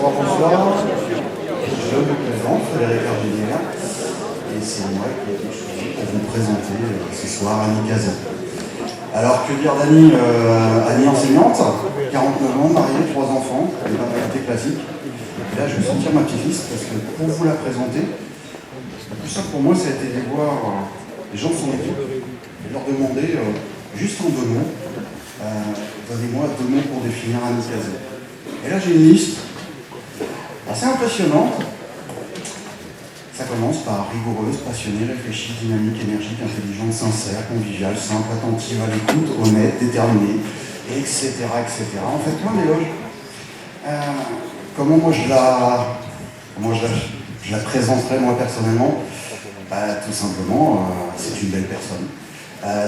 Bonsoir. Je me présente, Frédéric Arginière, et c'est moi qui ai choisi pour vous présenter ce soir Annie Cazot. Alors, que dire d'Annie Annie enseignante, 49 ans, mariée, 3 enfants, une maternité classique. Et là, je vais sortir ma petite liste parce que pour vous la présenter, le plus simple pour moi, ça a été de voir les gens de son équipe et leur demander, juste en 2 mots, donnez-moi 2 mots pour définir Annie Cazot. Et là, j'ai une liste assez impressionnante. Ça commence par rigoureuse, passionnée, réfléchie, dynamique, énergique, intelligente, sincère, conviviale, simple, attentive à l'écoute, honnête, déterminée, etc., etc. En fait, plein d'éloges. Comment je la présenterais moi personnellement? Tout simplement, c'est une belle personne.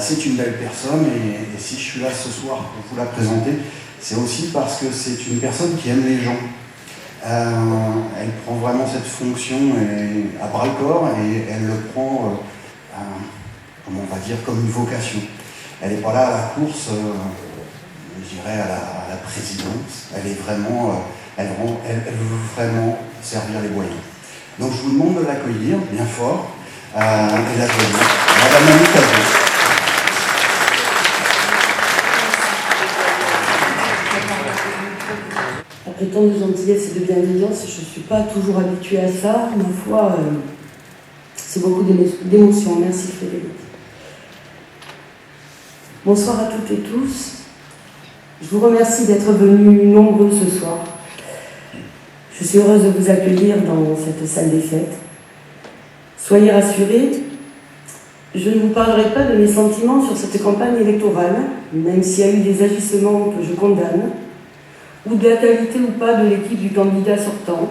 C'est une belle personne et si je suis là ce soir pour vous la présenter, c'est aussi parce que c'est une personne qui aime les gens. Elle prend vraiment cette fonction à bras-le-corps et elle le prend, comment on va dire, comme une vocation. Elle n'est pas là à la course, je dirais à la présidence. Elle est vraiment, elle veut vraiment servir les moyens. Donc je vous demande de l'accueillir bien fort et d'accueillir Madame Annie Cazot. Après tant de gentillesse et de bienveillance, je ne suis pas toujours habituée à ça. Ma foi, c'est beaucoup d'émotions. Merci Frédéric. Bonsoir à toutes et tous. Je vous remercie d'être venus nombreux ce soir. Je suis heureuse de vous accueillir dans cette salle des fêtes. Soyez rassurés, je ne vous parlerai pas de mes sentiments sur cette campagne électorale, même s'il y a eu des agissements que je condamne, ou de la qualité ou pas de l'équipe du candidat sortant,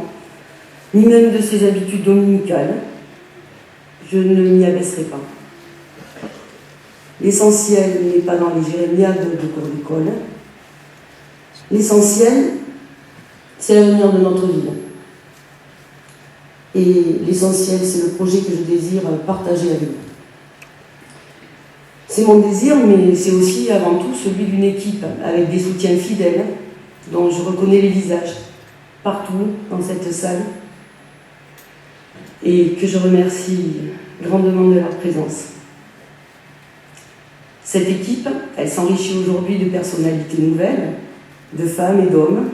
ni même de ses habitudes dominicales. Je ne m'y abaisserai pas. L'essentiel n'est pas dans les jérémiades de cours d'école. L'essentiel, c'est l'avenir de notre ville. Et l'essentiel, c'est le projet que je désire partager avec vous. C'est mon désir, mais c'est aussi avant tout celui d'une équipe avec des soutiens fidèles, dont je reconnais les visages partout dans cette salle et que je remercie grandement de leur présence. Cette équipe, elle s'enrichit aujourd'hui de personnalités nouvelles, de femmes et d'hommes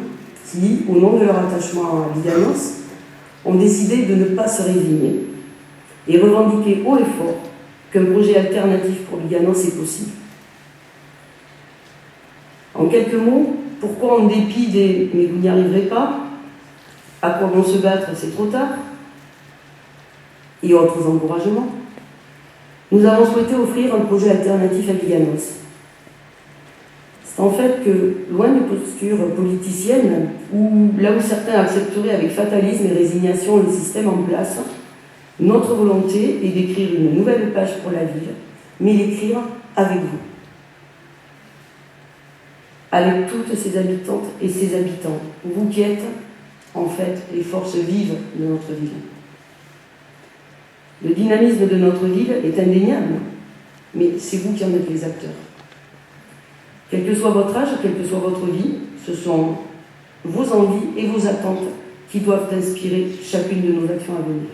qui, au nom de leur attachement à Viganos, ont décidé de ne pas se résigner et revendiquer haut et fort qu'un projet alternatif pour Viganos est possible. En quelques mots, pourquoi en dépit des « mais vous n'y arriverez pas », à quoi bon se battre, c'est trop tard, et autres encouragements, nous avons souhaité offrir un projet alternatif à Viganos. C'est en fait que, loin des postures politiciennes, où là où certains accepteraient avec fatalisme et résignation le système en place, notre volonté est d'écrire une nouvelle page pour la ville, mais l'écrire avec vous. Avec toutes ses habitantes et ses habitants, vous qui êtes, en fait, les forces vives de notre ville. Le dynamisme de notre ville est indéniable, mais c'est vous qui en êtes les acteurs. Quel que soit votre âge, quelle que soit votre vie, ce sont vos envies et vos attentes qui doivent inspirer chacune de nos actions à venir.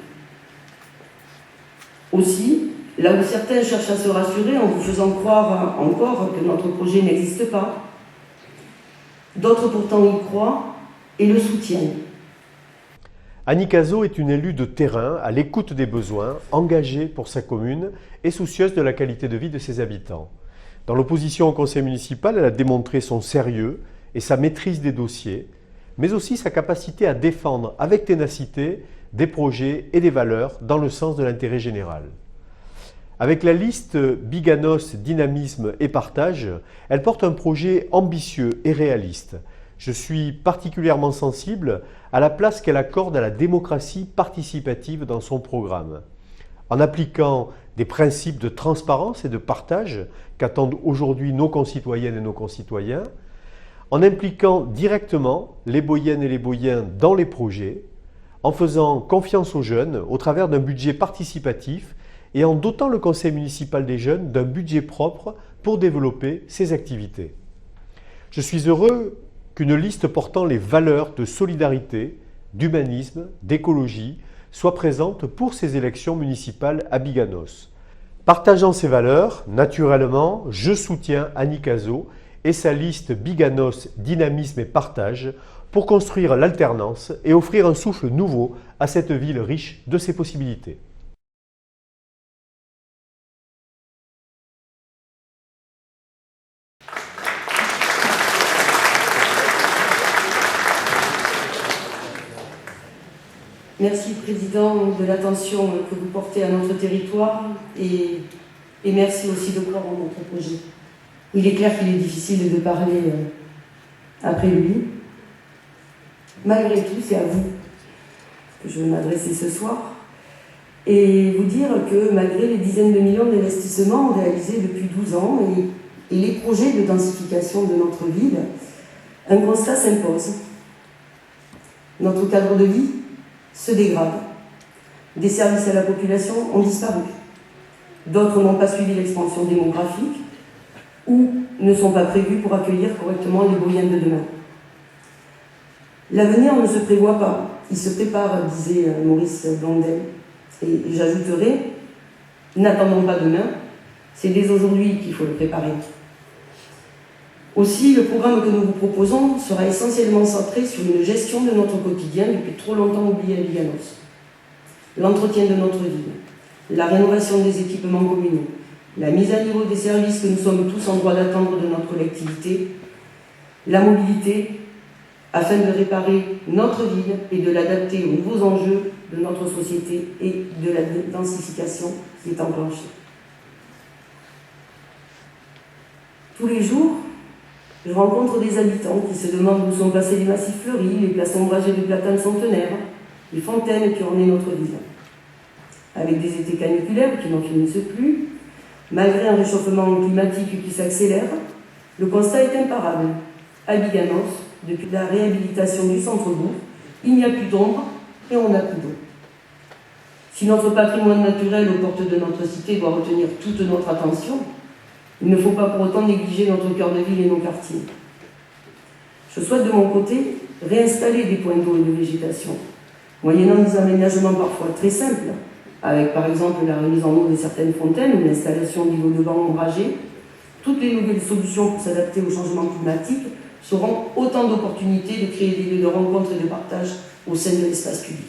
Aussi, là où certains cherchent à se rassurer en vous faisant croire encore que notre projet n'existe pas, d'autres pourtant y croient et le soutiennent. Annie Cazot est une élue de terrain, à l'écoute des besoins, engagée pour sa commune et soucieuse de la qualité de vie de ses habitants. Dans l'opposition au conseil municipal, elle a démontré son sérieux et sa maîtrise des dossiers, mais aussi sa capacité à défendre avec ténacité des projets et des valeurs dans le sens de l'intérêt général. Avec la liste Biganos, Dynamisme et Partage, elle porte un projet ambitieux et réaliste. Je suis particulièrement sensible à la place qu'elle accorde à la démocratie participative dans son programme. En appliquant des principes de transparence et de partage qu'attendent aujourd'hui nos concitoyennes et nos concitoyens, en impliquant directement les Boyennes et les Boyens dans les projets, en faisant confiance aux jeunes au travers d'un budget participatif et en dotant le conseil municipal des jeunes d'un budget propre pour développer ses activités. Je suis heureux qu'une liste portant les valeurs de solidarité, d'humanisme, d'écologie soit présente pour ces élections municipales à Biganos. Partageant ces valeurs, naturellement, je soutiens Annie Cazaux et sa liste Biganos, Dynamisme et Partage pour construire l'alternance et offrir un souffle nouveau à cette ville riche de ses possibilités. Merci, Président, de l'attention que vous portez à notre territoire et merci aussi de croire en notre projet. Il est clair qu'il est difficile de parler après lui. Malgré tout, c'est à vous que je vais m'adresser ce soir et vous dire que malgré les dizaines de millions d'investissements réalisés depuis 12 ans et les projets de densification de notre ville, un constat s'impose. Notre cadre de vie se dégrade. Des services à la population ont disparu. D'autres n'ont pas suivi l'expansion démographique ou ne sont pas prévus pour accueillir correctement les Boyens de demain. L'avenir ne se prévoit pas, il se prépare, disait Maurice Blondel. Et j'ajouterai, n'attendons pas demain, c'est dès aujourd'hui qu'il faut le préparer. Aussi, le programme que nous vous proposons sera essentiellement centré sur une gestion de notre quotidien depuis trop longtemps oublié à Biganos. L'entretien de notre ville, la rénovation des équipements communaux, la mise à niveau des services que nous sommes tous en droit d'attendre de notre collectivité, la mobilité, afin de réparer notre ville et de l'adapter aux nouveaux enjeux de notre société et de la densification qui est enclenchée. Tous les jours, je rencontre des habitants qui se demandent où sont placés les massifs fleuris, les places ombragées de platanes centenaires, les fontaines qui ornaient notre ville. Avec des étés caniculaires qui n'en finissent plus, malgré un réchauffement climatique qui s'accélère, le constat est imparable. À Biganos, depuis la réhabilitation du centre-bourg, il n'y a plus d'ombre et on n'a plus d'eau. Si notre patrimoine naturel aux portes de notre cité doit retenir toute notre attention, il ne faut pas pour autant négliger notre cœur de ville et nos quartiers. Je souhaite de mon côté réinstaller des points d'eau et de végétation, moyennant des aménagements parfois très simples, avec par exemple la remise en eau de certaines fontaines ou l'installation d'îlots de bancs ombragés. Toutes les nouvelles solutions pour s'adapter au changement climatique seront autant d'opportunités de créer des lieux de rencontre et de partage au sein de l'espace public.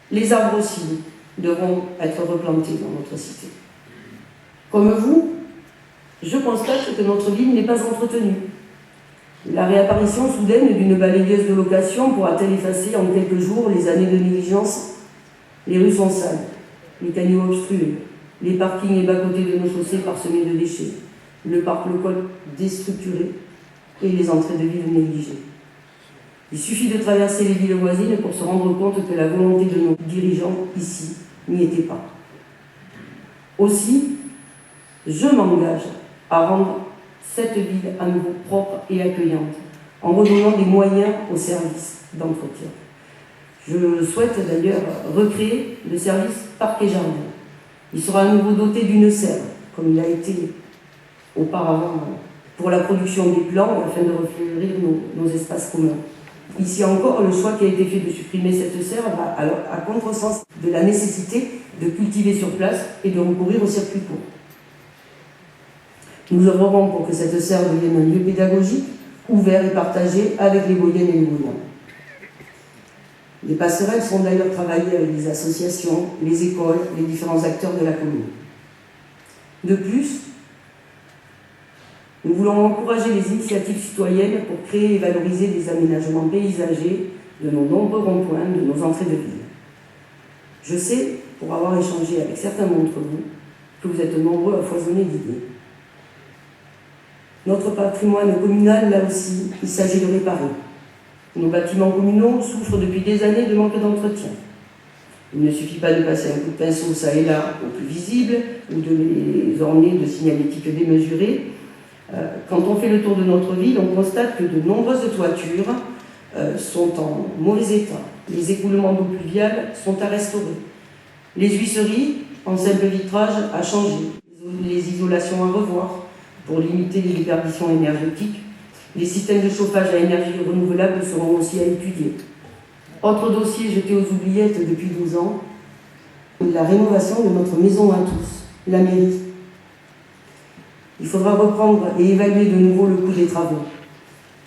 Les arbres aussi devront être replantés dans notre cité. Comme vous, je constate que notre ville n'est pas entretenue. La réapparition soudaine d'une balayeuse de location pourra-t-elle effacer en quelques jours les années de négligence? Les rues sont sales, les caniveaux obstrués, les parkings et bas-côtés de nos chaussées parsemés de déchets, le parc local déstructuré et les entrées de ville négligées. Il suffit de traverser les villes voisines pour se rendre compte que la volonté de nos dirigeants ici n'y était pas. Aussi, je m'engage à rendre cette ville à nouveau propre et accueillante, en redonnant des moyens aux services d'entretien. Je souhaite d'ailleurs recréer le service parc et jardin. Il sera à nouveau doté d'une serre, comme il a été auparavant pour la production des plants afin de refleurir nos espaces communs. Ici encore, le choix qui a été fait de supprimer cette serre va alors à contresens de la nécessité de cultiver sur place et de recourir au circuit court. Nous œuvrerons pour que cette serre devienne un lieu pédagogique, ouvert et partagé avec les Boyennes et les Boyens. Les passerelles seront d'ailleurs travaillées avec les associations, les écoles, les différents acteurs de la commune. De plus, nous voulons encourager les initiatives citoyennes pour créer et valoriser des aménagements paysagers de nos nombreux ronds-points, de nos entrées de ville. Je sais, pour avoir échangé avec certains d'entre vous, que vous êtes nombreux à foisonner d'idées. Notre patrimoine communal, là aussi, il s'agit de réparer. Nos bâtiments communaux souffrent depuis des années de manque d'entretien. Il ne suffit pas de passer un coup de pinceau ça et là au plus visible ou de les orner de signalétiques démesurées. Quand on fait le tour de notre ville, on constate que de nombreuses toitures sont en mauvais état. Les écoulements d'eau pluviale sont à restaurer. Les huisseries, en simple vitrage, à changer. Les isolations à revoir pour limiter les déperditions énergétiques. Les systèmes de chauffage à énergie renouvelable seront aussi à étudier. Autre dossier jeté aux oubliettes depuis 12 ans, la rénovation de notre maison à tous, la mairie. Il faudra reprendre et évaluer de nouveau le coût des travaux.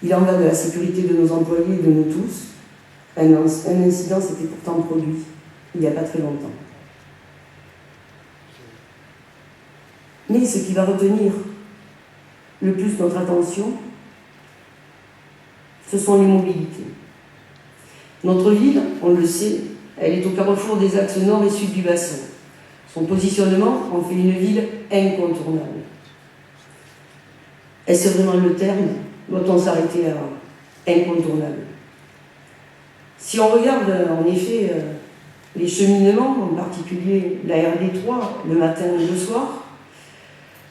Il en va de la sécurité de nos employés et de nous tous. Un incident s'était pourtant produit il n'y a pas très longtemps. Mais ce qui va retenir le plus notre attention, ce sont les mobilités. Notre ville, on le sait, elle est au carrefour des axes nord et sud du bassin. Son positionnement en fait une ville incontournable. Est-ce vraiment le terme? Doit-on s'arrêter à incontournable? Si on regarde en effet les cheminements, en particulier la RD3, le matin et le soir,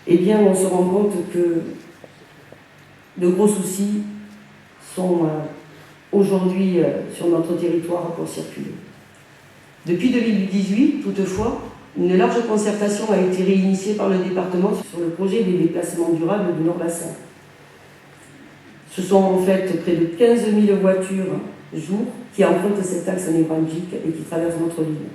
eh bien on se rend compte que de gros soucis sont aujourd'hui sur notre territoire pour circuler. Depuis 2018, toutefois, une large concertation a été réinitiée par le département sur le projet des déplacements durables du Nord-Bassin. Ce sont en fait près de 15 000 voitures jour qui empruntent cet axe névralgique et qui traversent notre ville.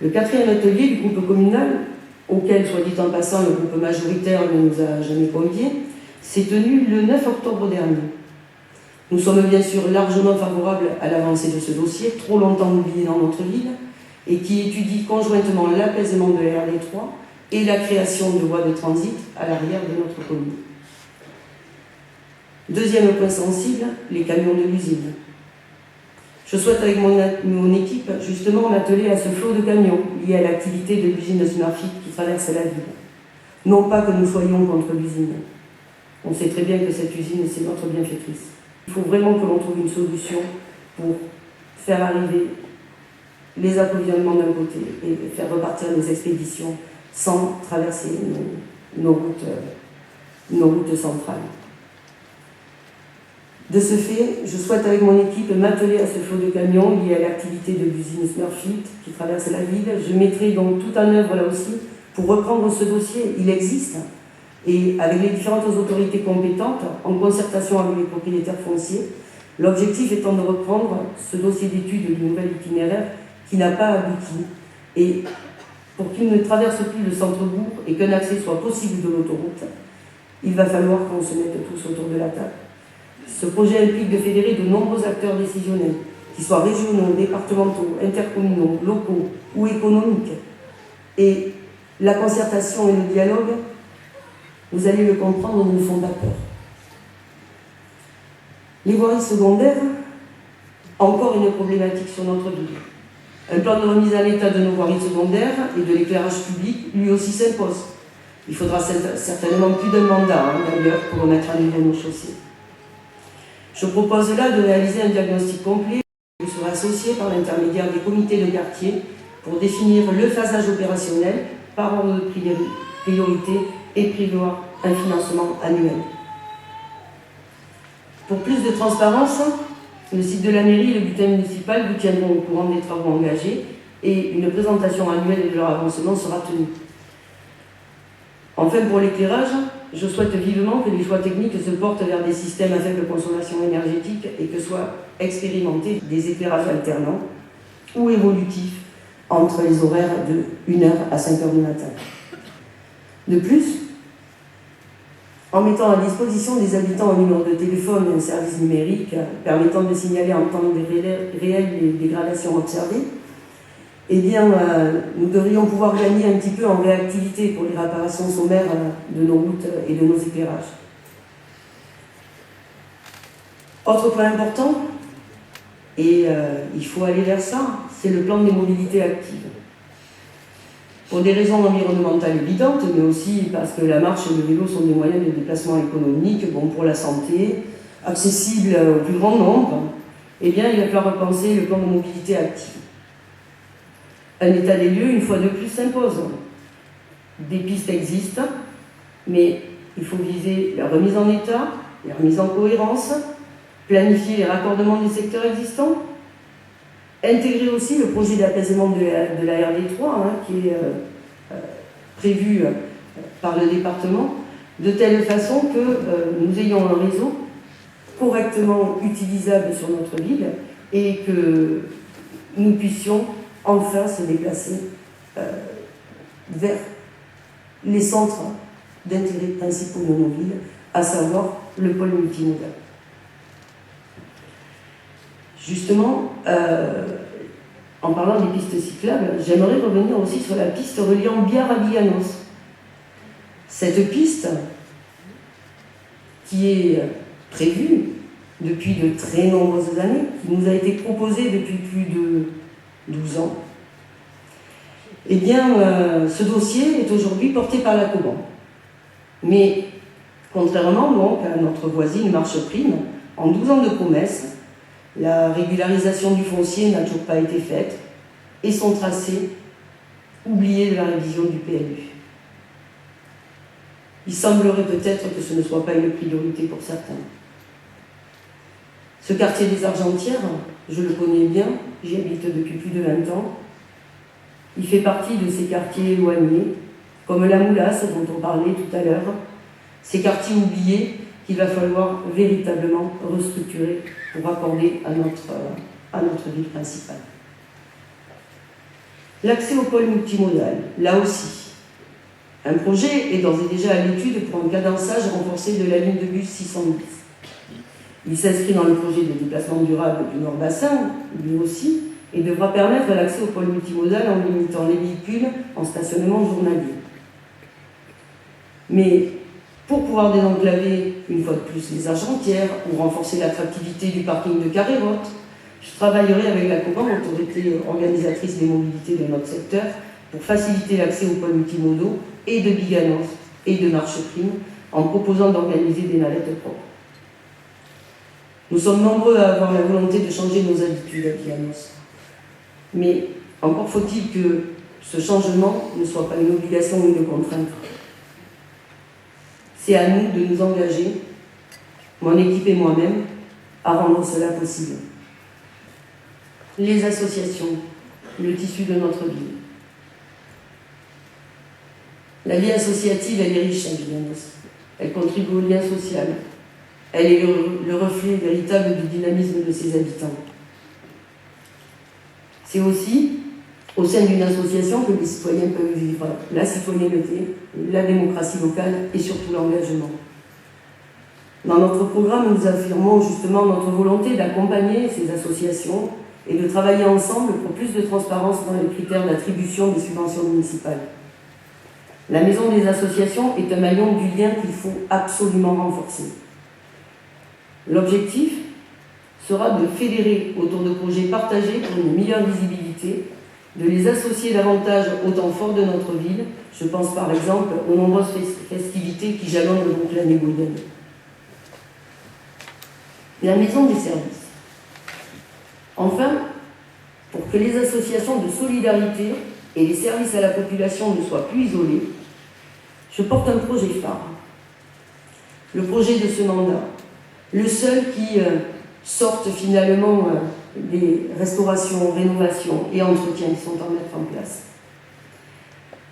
Le 4e atelier du groupe communal, auquel, soit dit en passant, le groupe majoritaire ne nous a jamais conviés, s'est tenu le 9 octobre dernier. Nous sommes bien sûr largement favorables à l'avancée de ce dossier, trop longtemps oublié dans notre ville, et qui étudie conjointement l'apaisement de la RD3 et la création de voies de transit à l'arrière de notre commune. Deuxième point sensible, les camions de l'usine. Je souhaite avec mon équipe justement m'atteler à ce flot de camions lié à l'activité de l'usine Smurfit qui traverse la ville. Non pas que nous soyons contre l'usine. On sait très bien que cette usine, c'est notre bienfaitrice. Il faut vraiment que l'on trouve une solution pour faire arriver les approvisionnements d'un côté et faire repartir les expéditions sans traverser nos routes centrales. De ce fait, je souhaite avec mon équipe m'atteler à ce flot de camions lié à l'activité de l'usine Smurfit qui traverse la ville. Je mettrai donc tout en œuvre là aussi pour reprendre ce dossier. Il existe et avec les différentes autorités compétentes, en concertation avec les propriétaires fonciers, l'objectif étant de reprendre ce dossier d'étude du nouvel itinéraire qui n'a pas abouti et pour qu'il ne traverse plus le centre-bourg et qu'un accès soit possible de l'autoroute, il va falloir qu'on se mette tous autour de la table. Ce projet implique de fédérer de nombreux acteurs décisionnels, qu'ils soient régionaux, départementaux, intercommunaux, locaux ou économiques. Et la concertation et le dialogue, vous allez le comprendre, ne nous font pas peur. Les voiries secondaires, encore une problématique sur notre ville. Un plan de remise en état de nos voiries secondaires et de l'éclairage public lui aussi s'impose. Il faudra certainement plus d'un mandat d'ailleurs pour remettre à niveau nos chaussées. Je propose là de réaliser un diagnostic complet qui sera associé par l'intermédiaire des comités de quartier pour définir le phasage opérationnel par ordre de priorité et prévoir un financement annuel. Pour plus de transparence, le site de la mairie et le bulletin municipal vous tiendront au courant des travaux engagés et une présentation annuelle de leur avancement sera tenue. Enfin, pour l'éclairage, je souhaite vivement que les choix techniques se portent vers des systèmes à faible consommation énergétique et que soient expérimentés des éclairages alternants ou évolutifs entre les horaires de 1h à 5h du matin. De plus, en mettant à disposition des habitants un numéro de téléphone et un service numérique permettant de signaler en temps réel les dégradations observées, eh bien, nous devrions pouvoir gagner un petit peu en réactivité pour les réparations sommaires de nos routes et de nos éclairages. Autre point important, et il faut aller vers ça, c'est le plan des mobilités actives. Pour des raisons environnementales évidentes, mais aussi parce que la marche et le vélo sont des moyens de déplacement économiques, bons pour la santé, accessibles au plus grand nombre, eh bien, il va falloir repenser le plan de mobilité active. Un état des lieux, une fois de plus, s'impose. Des pistes existent, mais il faut viser la remise en état, la remise en cohérence, planifier les raccordements des secteurs existants, intégrer aussi le projet d'apaisement de la RD3 qui est prévu par le département, de telle façon que nous ayons un réseau correctement utilisable sur notre ville et que nous puissions enfin se déplacer vers les centres d'intérêt principaux de nos villes, à savoir le pôle multimodal. Justement, en parlant des pistes cyclables, j'aimerais revenir aussi sur la piste reliant Biard à Biganos. Cette piste, qui est prévue depuis de très nombreuses années, qui nous a été proposée depuis plus de 12 ans, eh bien, ce dossier est aujourd'hui porté par la Coban. Mais, contrairement donc à notre voisine Marche Prime, en 12 ans de promesses, la régularisation du foncier n'a toujours pas été faite et son tracé oublié de la révision du PLU. Il semblerait peut-être que ce ne soit pas une priorité pour certains. Ce quartier des Argentières, je le connais bien, j'y habite depuis plus de 20 ans. Il fait partie de ces quartiers éloignés, comme la Moulasse dont on parlait tout à l'heure, ces quartiers oubliés qu'il va falloir véritablement restructurer pour accorder à notre ville principale. L'accès au pôle multimodal, là aussi, un projet est d'ores et déjà à l'étude pour un cadençage renforcé de la ligne de bus 610. Il s'inscrit dans le projet de déplacement durable du Nord-Bassin, lui aussi, et devra permettre l'accès au pôle multimodal en limitant les véhicules en stationnement journalier. Mais pour pouvoir désenclaver une fois de plus les Argentières ou renforcer l'attractivité du parking de Carré-Rotte, je travaillerai avec la Coban, autorité organisatrice des mobilités de notre secteur, pour faciliter l'accès aux pôles multimodaux et de Biganos et de Marche Prime en proposant d'organiser des navettes propres. Nous sommes nombreux à avoir la volonté de changer nos habitudes à Biganos. Mais encore faut-il que ce changement ne soit pas une obligation ou une contrainte. C'est à nous de nous engager, mon équipe et moi-même, à rendre cela possible. Les associations, le tissu de notre ville. La vie associative, elle est riche à Biganos. Elle contribue au lien social. Elle est le reflet véritable du dynamisme de ses habitants. C'est aussi au sein d'une association que les citoyens peuvent vivre la citoyenneté, la démocratie locale et surtout l'engagement. Dans notre programme, nous affirmons justement notre volonté d'accompagner ces associations et de travailler ensemble pour plus de transparence dans les critères d'attribution des subventions municipales. La maison des associations est un maillon du lien qu'il faut absolument renforcer. L'objectif sera de fédérer autour de projets partagés pour une meilleure visibilité, de les associer davantage aux temps forts de notre ville. Je pense par exemple aux nombreuses festivités qui jalonnent donc l'année moyenne. La maison des services. Enfin, pour que les associations de solidarité et les services à la population ne soient plus isolés, je porte un projet phare. Le projet de ce mandat, le seul qui sorte finalement des restaurations, rénovations et entretiens qui sont à mettre en place.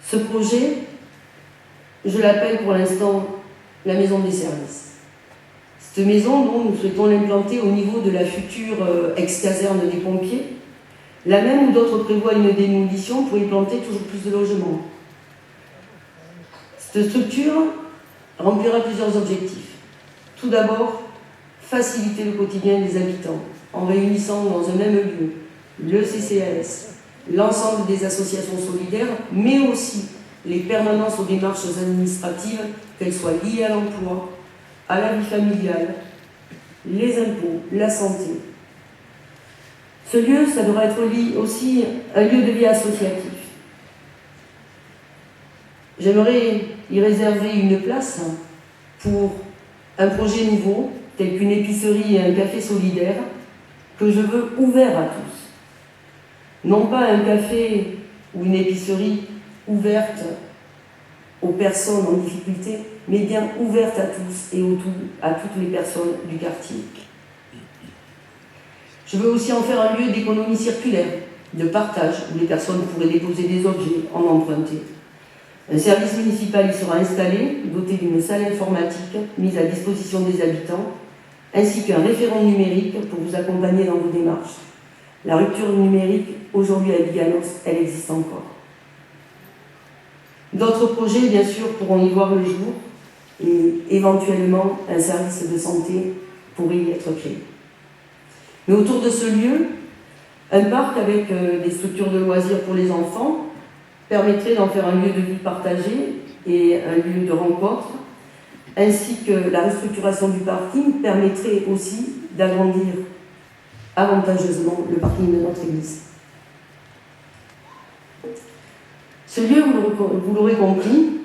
Ce projet, je l'appelle pour l'instant la maison des services. Cette maison, dont nous souhaitons l'implanter au niveau de la future ex-caserne des pompiers, la même où d'autres prévoient une démolition pour y planter toujours plus de logements. Cette structure remplira plusieurs objectifs. Tout d'abord, faciliter le quotidien des habitants en réunissant dans un même lieu le CCAS, l'ensemble des associations solidaires, mais aussi les permanences aux démarches administratives, qu'elles soient liées à l'emploi, à la vie familiale, les impôts, la santé. Ce lieu, ça devra être aussi un lieu de vie associatif. J'aimerais y réserver une place pour un projet nouveau, tel qu'une épicerie et un café solidaire, que je veux ouvert à tous. Non pas un café ou une épicerie ouverte aux personnes en difficulté, mais bien ouverte à tous et à toutes les personnes du quartier. Je veux aussi en faire un lieu d'économie circulaire, de partage, où les personnes pourraient déposer des objets, en emprunter. Un service municipal y sera installé, doté d'une salle informatique mise à disposition des habitants, ainsi qu'un référent numérique pour vous accompagner dans vos démarches. La rupture numérique, aujourd'hui à Biganos, elle existe encore. D'autres projets, bien sûr, pourront y voir le jour et éventuellement un service de santé pourrait y être créé. Mais autour de ce lieu, un parc avec des structures de loisirs pour les enfants permettrait d'en faire un lieu de vie partagé et un lieu de rencontre, ainsi que la restructuration du parking permettrait aussi d'agrandir avantageusement le parking de notre église. Ce lieu, vous l'aurez compris,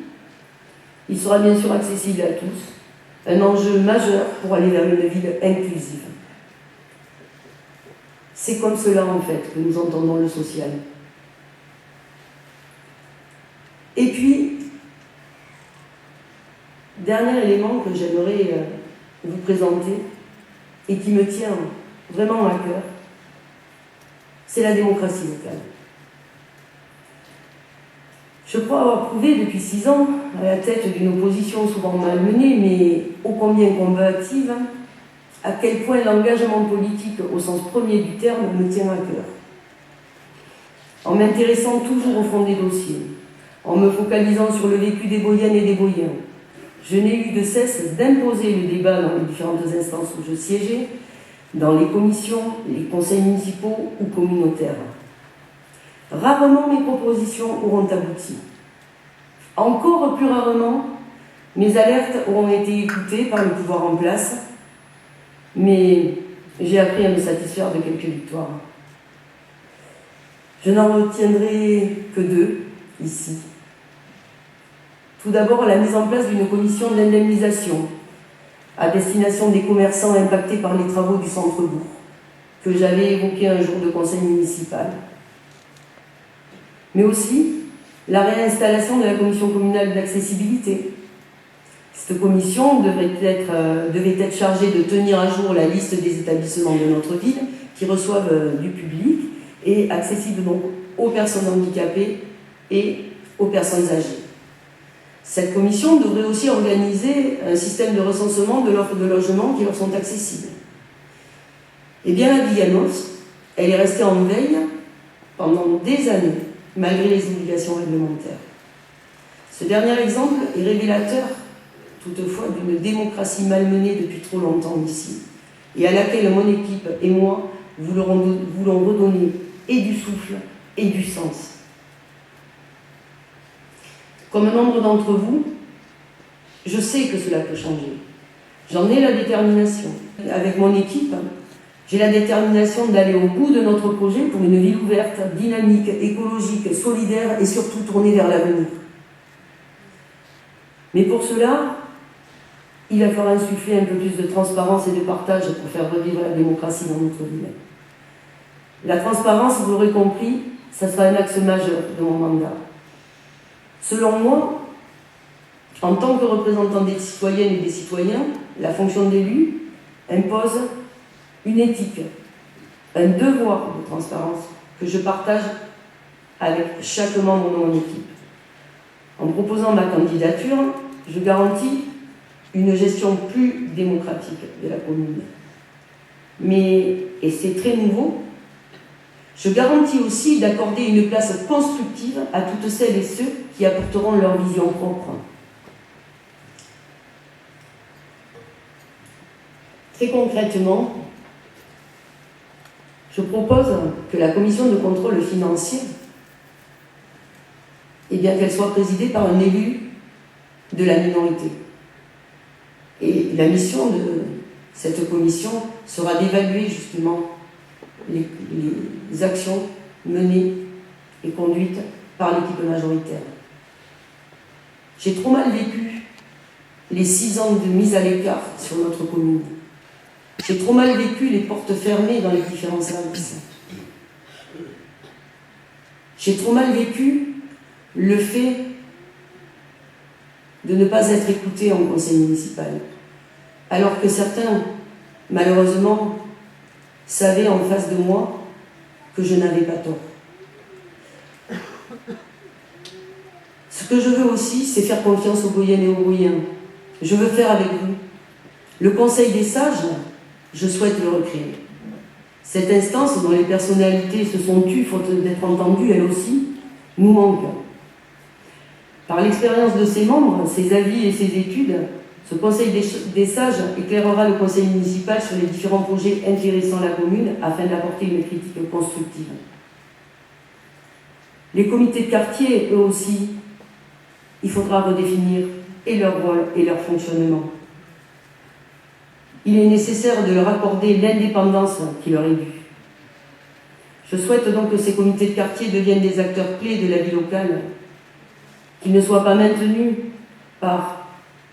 il sera bien sûr accessible à tous, un enjeu majeur pour aller vers une ville inclusive. C'est comme cela, en fait, que nous entendons le social. Et puis, dernier élément que j'aimerais vous présenter et qui me tient vraiment à cœur, c'est la démocratie locale. Je crois avoir prouvé depuis 6 ans, à la tête d'une opposition souvent malmenée, mais ô combien combative, à quel point l'engagement politique au sens premier du terme me tient à cœur. En m'intéressant toujours au fond des dossiers, en me focalisant sur le vécu des Boyennes et des Boyens, je n'ai eu de cesse d'imposer le débat dans les différentes instances où je siégeais, dans les commissions, les conseils municipaux ou communautaires. Rarement mes propositions auront abouti. Encore plus rarement, mes alertes auront été écoutées par le pouvoir en place, mais j'ai appris à me satisfaire de quelques victoires. Je n'en retiendrai que 2 ici. Tout d'abord, la mise en place d'une commission d'indemnisation à destination des commerçants impactés par les travaux du centre-bourg, que j'avais évoqué un jour de conseil municipal. Mais aussi la réinstallation de la commission communale d'accessibilité. Cette commission devait être chargée de tenir à jour la liste des établissements de notre ville qui reçoivent du public et accessibles donc aux personnes handicapées et aux personnes âgées. Cette commission devrait aussi organiser un système de recensement de l'offre de logements qui leur sont accessibles. Eh bien, à Biganos, elle est restée en veille pendant des années, malgré les obligations réglementaires. Ce dernier exemple est révélateur, toutefois, d'une démocratie malmenée depuis trop longtemps ici, et à laquelle mon équipe et moi voulons redonner et du souffle et du sens. Comme nombre d'entre vous, je sais que cela peut changer. J'en ai la détermination. Avec mon équipe, j'ai la détermination d'aller au bout de notre projet pour une ville ouverte, dynamique, écologique, solidaire et surtout tournée vers l'avenir. Mais pour cela, il va falloir insuffler un peu plus de transparence et de partage pour faire revivre la démocratie dans notre ville. La transparence, vous l'aurez compris, ça sera un axe majeur de mon mandat. Selon moi, en tant que représentant des citoyennes et des citoyens, la fonction d'élu impose une éthique, un devoir de transparence que je partage avec chaque membre de mon équipe. En proposant ma candidature, je garantis une gestion plus démocratique de la commune. Mais, et c'est très nouveau, je garantis aussi d'accorder une place constructive à toutes celles et ceux qui apporteront leur vision propre. Très concrètement, je propose que la commission de contrôle financier, qu'elle soit présidée par un élu de la minorité. Et la mission de cette commission sera d'évaluer justement les actions menées et conduites par l'équipe majoritaire. J'ai trop mal vécu les 6 ans de mise à l'écart sur notre commune. J'ai trop mal vécu les portes fermées dans les différents services. J'ai trop mal vécu le fait de ne pas être écouté en conseil municipal, alors que certains, malheureusement, savaient en face de moi que je n'avais pas tort. Ce que je veux aussi, c'est faire confiance aux Goyennes et aux Goyens. Je veux faire avec vous. Le Conseil des sages, je souhaite le recréer. Cette instance, dont les personnalités se sont tues faute d'être entendues, elle aussi, nous manque. Par l'expérience de ses membres, ses avis et ses études, ce Conseil des sages éclairera le Conseil municipal sur les différents projets intéressant la commune afin d'apporter une critique constructive. Les comités de quartier, eux aussi, il faudra redéfinir et leur rôle et leur fonctionnement. Il est nécessaire de leur accorder l'indépendance qui leur est due. Je souhaite donc que ces comités de quartier deviennent des acteurs clés de la vie locale, qu'ils ne soient pas maintenus par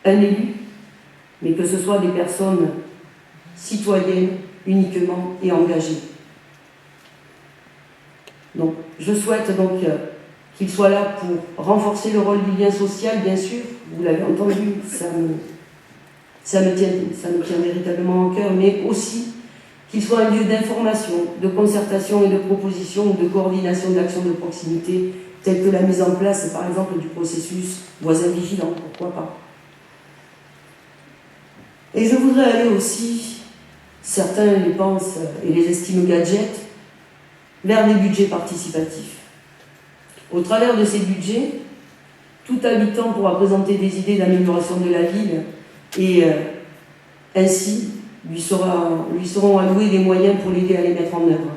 un élu, mais que ce soit des personnes citoyennes uniquement et engagées. Donc, je souhaite donc qu'ils soient là pour renforcer le rôle du lien social, bien sûr, vous l'avez entendu, ça me tient véritablement au cœur, mais aussi qu'il soit un lieu d'information, de concertation et de proposition ou de coordination d'actions de proximité, telles que la mise en place, par exemple, du processus voisin vigilant, pourquoi pas. Et je voudrais aller aussi, certains les pensent et les estiment gadgets, vers des budgets participatifs. Au travers de ces budgets, tout habitant pourra présenter des idées d'amélioration de la ville et ainsi lui seront alloués des moyens pour l'aider à les mettre en œuvre.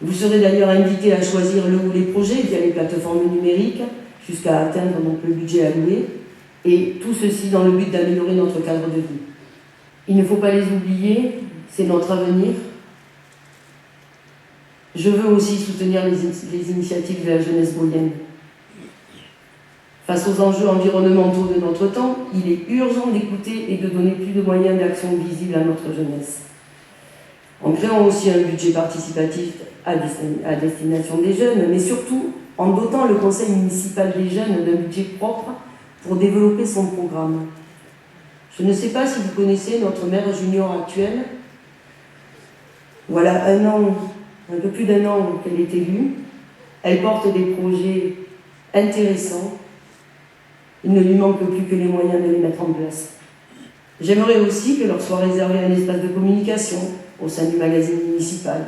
Vous serez d'ailleurs invité à choisir le ou les projets via les plateformes numériques jusqu'à atteindre donc le budget alloué, et tout ceci dans le but d'améliorer notre cadre de vie. Il ne faut pas les oublier, c'est notre avenir. Je veux aussi soutenir les initiatives de la jeunesse goyenne. Face aux enjeux environnementaux de notre temps, il est urgent d'écouter et de donner plus de moyens d'action visibles à notre jeunesse. En créant aussi un budget participatif à destination des jeunes, mais surtout en dotant le conseil municipal des jeunes d'un budget propre pour développer son programme. Je ne sais pas si vous connaissez notre maire junior actuelle. Voilà un peu plus d'un an qu'elle est élue. Elle porte des projets intéressants. Il ne lui manque plus que les moyens de les mettre en place. J'aimerais aussi que leur soit réservé un espace de communication au sein du magazine municipal.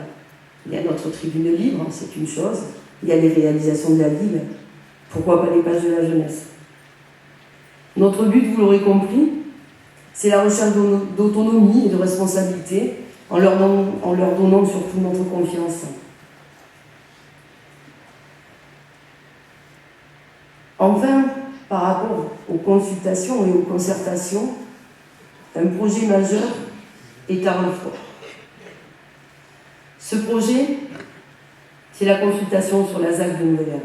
Il y a notre tribune libre, c'est une chose. Il y a les réalisations de la ville. Pourquoi pas les pages de la jeunesse? Notre but, vous l'aurez compris, c'est la recherche d'autonomie et de responsabilité en leur donnant surtout notre confiance. Enfin, par rapport aux consultations et aux concertations, un projet majeur est à Rochefort. Ce projet, c'est la consultation sur la ZAC de Nouvelle-Ère.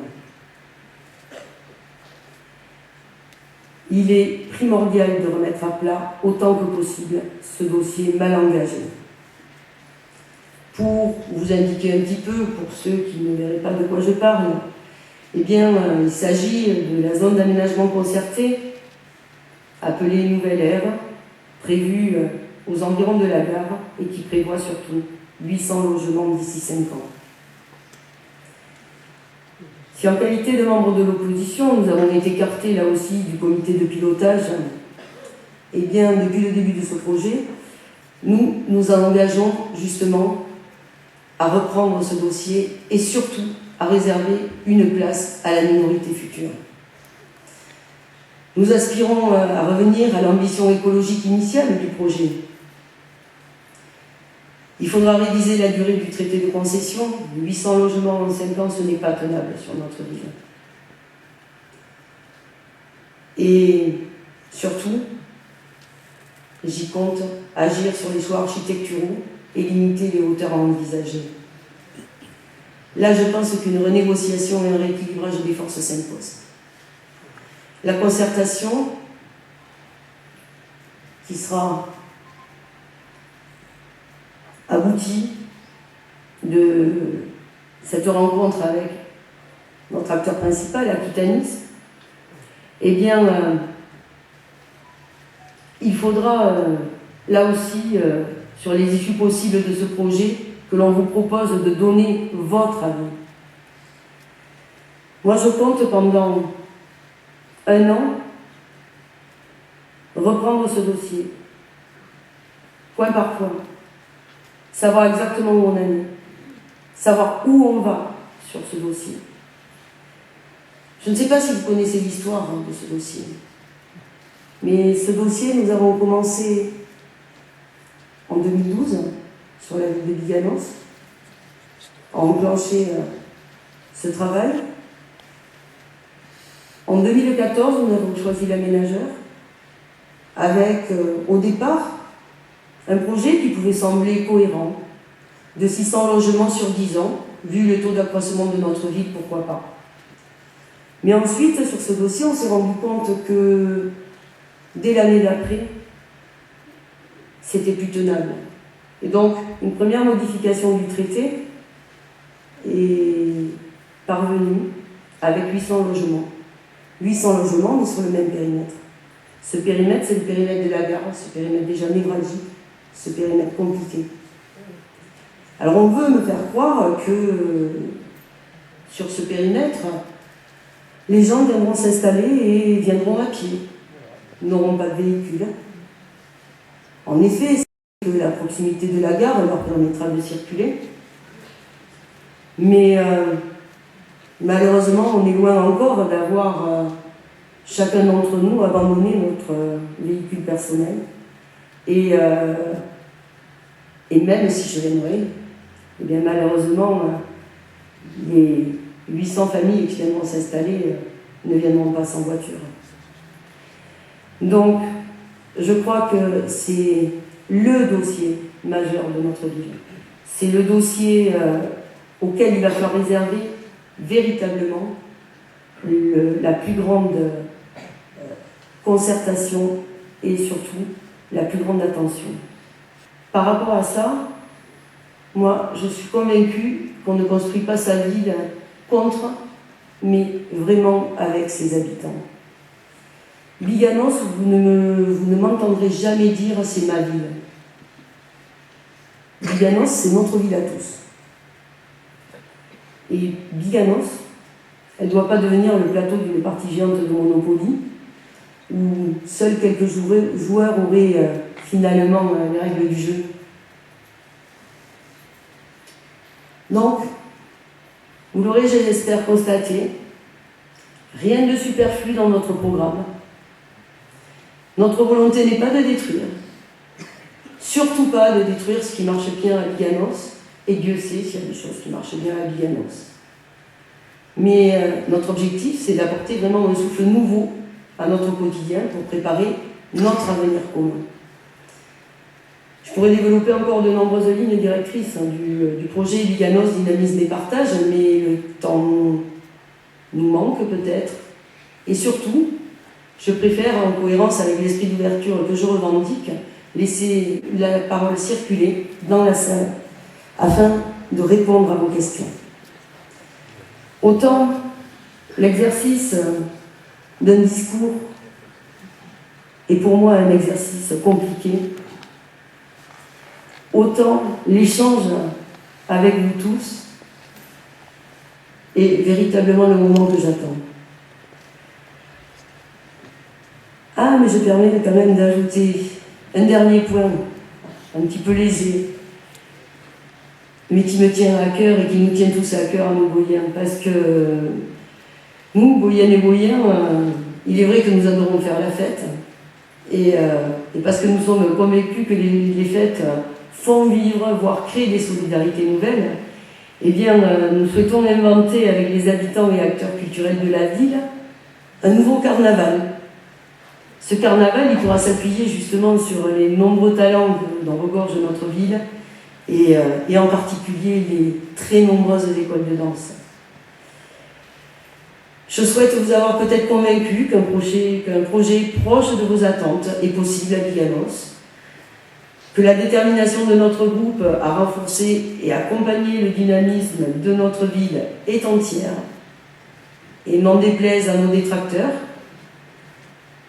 Il est primordial de remettre à plat autant que possible ce dossier mal engagé. Pour vous indiquer un petit peu, pour ceux qui ne verraient pas de quoi je parle, eh bien, il s'agit de la zone d'aménagement concerté, appelée Nouvelle-Ère, prévue aux environs de la gare et qui prévoit surtout 800 logements d'ici 5 ans. Si en qualité de membre de l'opposition, nous avons été écartés là aussi du comité de pilotage, eh bien, depuis le début de ce projet, nous nous engageons justement à reprendre ce dossier et surtout à réserver une place à la minorité future. Nous aspirons à revenir à l'ambition écologique initiale du projet. Il faudra réviser la durée du traité de concession. 800 logements en 5 ans, ce n'est pas tenable sur notre ville. Et surtout, j'y compte agir sur les choix architecturaux et limiter les hauteurs à envisager. Là, je pense qu'une renégociation et un rééquilibrage des forces s'imposent. La concertation, qui sera aboutie de cette rencontre avec notre acteur principal, Aquitanis, eh bien, il faudra, là aussi, sur les issues possibles de ce projet, que l'on vous propose de donner votre avis. Moi, je compte pendant un an, reprendre ce dossier, point par point, savoir exactement où on en est, savoir où on va sur ce dossier. Je ne sais pas si vous connaissez l'histoire de ce dossier, mais ce dossier, nous avons commencé en 2012 sur la ville de Biganos, à enclencher ce travail. En 2014, nous avons choisi l'aménageur avec, au départ, un projet qui pouvait sembler cohérent, de 600 logements sur 10 ans, vu le taux d'accroissement de notre ville, pourquoi pas. Mais ensuite, sur ce dossier, on s'est rendu compte que dès l'année d'après, c'était plus tenable. Et donc, une première modification du traité est parvenue avec 800 logements. 800 logements, mais sur le même périmètre. Ce périmètre, c'est le périmètre de la gare, ce périmètre déjà névralgique, ce périmètre compliqué. Alors on veut me faire croire que sur ce périmètre, les gens viendront s'installer et viendront à pied, n'auront pas de véhicule. En effet, c'est que la proximité de la gare leur permettra de circuler. Mais malheureusement, on est loin encore d'avoir chacun d'entre nous abandonné notre véhicule personnel. Et même si je l'aimerais, eh bien malheureusement, les 800 familles qui viendront s'installer ne viendront pas sans voiture. Donc, je crois que c'est le dossier majeur de notre ville. C'est le dossier auquel il va falloir réserver véritablement la plus grande concertation et surtout la plus grande attention. Par rapport à ça, moi, je suis convaincue qu'on ne construit pas sa ville contre, mais vraiment avec ses habitants. Biganos, vous ne m'entendrez jamais dire c'est ma ville. Biganos, c'est notre ville à tous. Et Biganos, elle ne doit pas devenir le plateau d'une partie géante de Monopoly, où seuls quelques joueurs auraient finalement les règles du jeu. Donc, vous l'aurez, je l'espère, constaté, rien de superflu dans notre programme. Notre volonté n'est pas de détruire, surtout pas de détruire ce qui marche bien à Biganos, et Dieu sait s'il y a des choses qui marchent bien à Biganos. Mais notre objectif, c'est d'apporter vraiment un souffle nouveau à notre quotidien pour préparer notre avenir commun. Je pourrais développer encore de nombreuses lignes directrices du projet Biganos, dynamisme et partage, mais le temps nous manque peut-être. Et surtout, je préfère, en cohérence avec l'esprit d'ouverture que je revendique, laisser la parole circuler dans la salle afin de répondre à vos questions. Autant l'exercice d'un discours est pour moi un exercice compliqué, autant l'échange avec vous tous est véritablement le moment que j'attends. Ah, mais je permets quand même d'ajouter un dernier point, un petit peu léger, mais qui me tient à cœur et qui nous tient tous à cœur à nous, Boyens, parce que nous, Boyennes et Boyens, il est vrai que nous adorons faire la fête, et parce que nous sommes convaincus que les fêtes font vivre, voire créer des solidarités nouvelles, eh bien, nous souhaitons inventer avec les habitants et acteurs culturels de la ville un nouveau carnaval. Ce carnaval, il pourra s'appuyer justement sur les nombreux talents dont regorge notre ville et en particulier les très nombreuses écoles de danse. Je souhaite vous avoir peut-être convaincu qu'un projet proche de vos attentes est possible à Biganos, que la détermination de notre groupe à renforcer et accompagner le dynamisme de notre ville est entière, et n'en déplaise à nos détracteurs,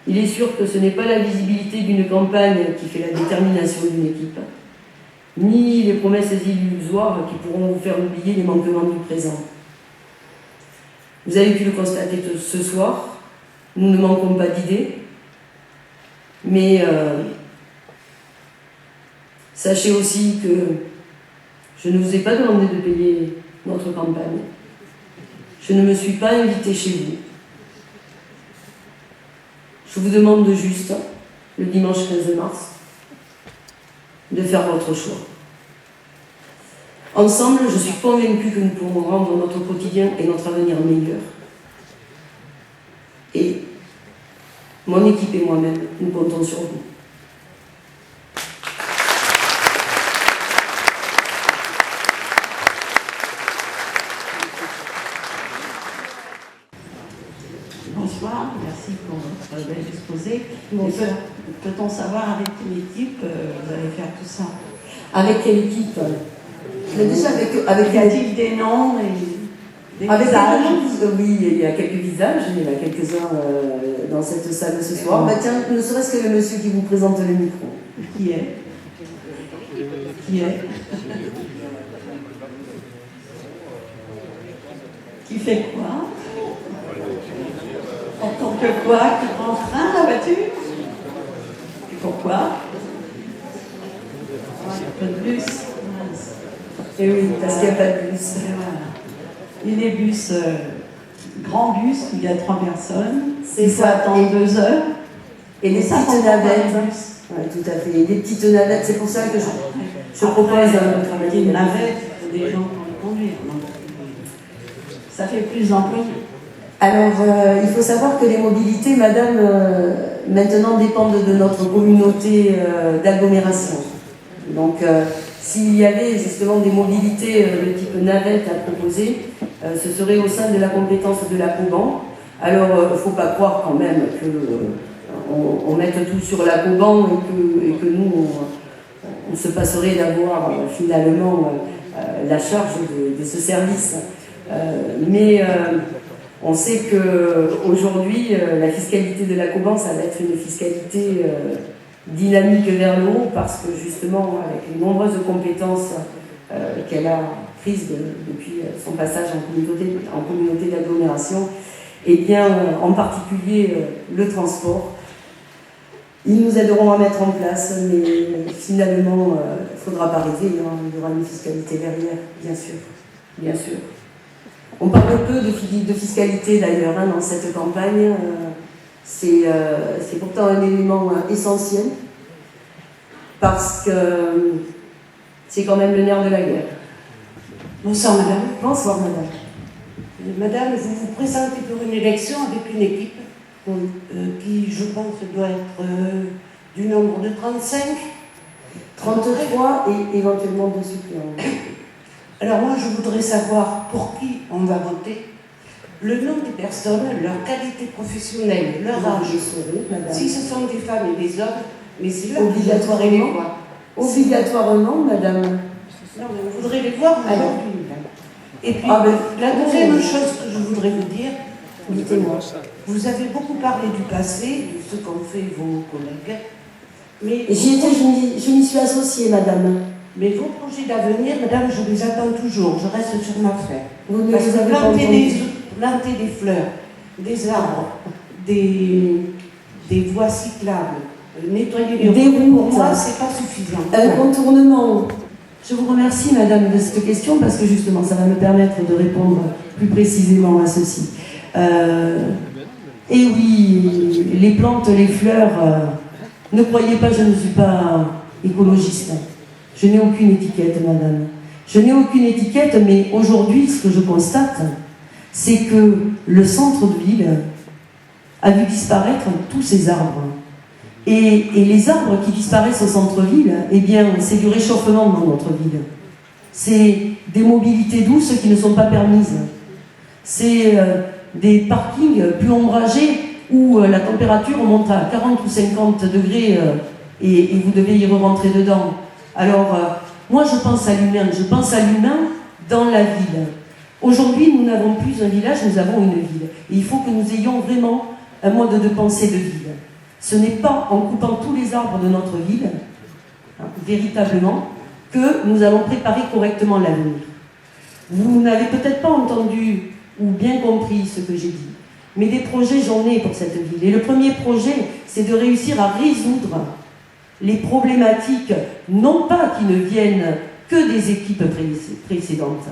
il est sûr que ce n'est pas la visibilité d'une campagne qui fait la détermination d'une équipe, ni les promesses illusoires qui pourront vous faire oublier les manquements du présent. Vous avez pu le constater ce soir, Nous ne manquons pas d'idées, mais sachez aussi que je ne vous ai pas demandé de payer notre campagne. Je ne me suis pas invitée chez vous. Je vous demande juste, le dimanche 15 mars, de faire votre choix. Ensemble, je suis convaincue que nous pourrons rendre notre quotidien et notre avenir meilleurs. Et mon équipe et moi-même, nous comptons sur vous. Bonsoir, merci pour votre bel exposé. Peut-on savoir avec quelle équipe vous allez faire tout ça? Avec quelle équipe? Mais déjà avec Y a-t-il des noms et des avec visages? Oui, il y a quelques visages, il y en a quelques-uns dans cette salle ce soir. Bah tiens, ne serait-ce que le monsieur qui vous présente le micro. Qui est? Qui est? Qui fait quoi? En tant que quoi? Qui prend le train, la voiture? Et pourquoi? Il n'y a pas de bus. Mince. Et oui, parce qu'il n'y a pas de bus. Et voilà. Et les bus, grands bus, où il y a 3 personnes, C'est il faut ça. attendre 2 heures. Et les Ça petites prend pas navettes. de bus. Oui, tout à fait. Et des petites navettes, c'est pour ça que je propose un travail. Une navette, il faut des gens pour le conduire. Donc, ça fait plus d'employés. Alors, il faut savoir que les mobilités, madame, maintenant dépendent de notre communauté d'agglomération. Donc, s'il y avait justement des mobilités de type navette à proposer, ce serait au sein de la compétence de la Coban. Alors, il ne faut pas croire quand même qu'on mette tout sur la Coban et que nous, on se passerait d'avoir finalement la charge de ce service. Mais on sait qu'aujourd'hui, la fiscalité de la Coban, ça va être une fiscalité dynamique vers le haut parce que justement, avec les nombreuses compétences qu'elle a prises depuis son passage en communauté d'agglomération, et bien en particulier le transport, ils nous aideront à mettre en place, mais finalement, il ne faudra pas rêver, hein, il y aura une fiscalité derrière, bien sûr, bien sûr. On parle peu de fiscalité d'ailleurs hein, dans cette campagne. C'est pourtant un élément essentiel parce que c'est quand même le nerf de la guerre. Bonsoir madame. Bonsoir madame. Madame, vous vous présentez pour une élection avec une équipe qui, je pense, doit être du nombre de 35. 33 et éventuellement 2 suppléants. Alors moi, je voudrais savoir pour qui on va voter, le nom des personnes, leur qualité professionnelle, leur âge. Je saurai, madame. Si ce sont des femmes et des hommes, mais c'est là que Obligatoirement. vous voudrez les voir. Obligatoirement, madame. Non, mais vous voudrez les voir aujourd'hui, madame. Et puis, la deuxième chose que je voudrais vous dire, dites-moi. Vous avez beaucoup parlé du passé, de ce qu'ont fait vos collègues, mais Je m'y suis associée, madame. Mais vos projets d'avenir, madame, je les attends toujours, je reste sur ma faim. Vous ne Parce les que avez pas entendus. planter des fleurs, des arbres, des voies cyclables, nettoyer les Des routes, pour routes. moi, c'est pas suffisant. Un contournement. Je vous remercie, madame, de cette question, parce que justement, ça va me permettre de répondre plus précisément à ceci. Et oui, les plantes, les fleurs, ne croyez pas, je ne suis pas écologiste. Je n'ai aucune étiquette, madame. Je n'ai aucune étiquette, mais aujourd'hui, ce que je constate, c'est que le centre de ville a vu disparaître tous ces arbres. Et les arbres qui disparaissent au centre-ville, eh bien, c'est du réchauffement dans notre ville. C'est des mobilités douces qui ne sont pas permises. C'est des parkings plus ombragés où la température monte à 40 ou 50 degrés et vous devez y rentrer dedans. Alors, moi je pense à l'humain, dans la ville. Aujourd'hui, nous n'avons plus un village, nous avons une ville. Et il faut que nous ayons vraiment un mode de pensée de ville. Ce n'est pas en coupant tous les arbres de notre ville, hein, véritablement, que nous allons préparer correctement l'avenir. Vous n'avez peut-être pas entendu ou bien compris ce que j'ai dit, Mais des projets, j'en ai pour cette ville. Et le premier projet, c'est de réussir à résoudre les problématiques, non pas qui ne viennent que des équipes précédentes.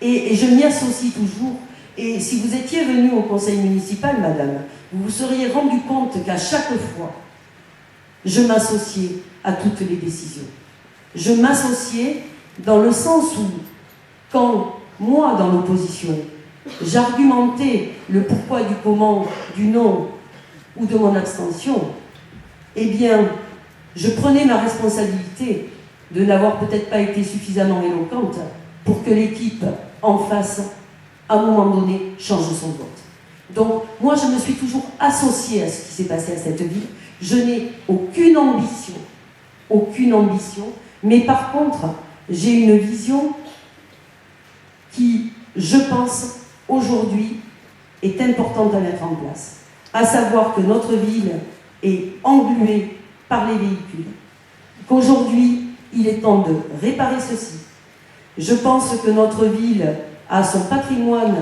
Et je m'y associe toujours. Et si vous étiez venu au conseil municipal, madame, vous vous seriez rendu compte qu'à chaque fois, je m'associais à toutes les décisions. Je m'associais dans le sens où, quand moi, dans l'opposition, j'argumentais le pourquoi du comment, du non ou de mon abstention, eh bien, je prenais ma responsabilité de n'avoir peut-être pas été suffisamment éloquente pour que l'équipe en face, à un moment donné, change son vote. Donc, moi, je me suis toujours associée à ce qui s'est passé à cette ville. Je n'ai aucune ambition, mais par contre, j'ai une vision qui, je pense, aujourd'hui, est importante à mettre en place. À savoir que notre ville est engluée par les véhicules. Qu'aujourd'hui, il est temps de réparer ceci. Je pense que notre ville a son patrimoine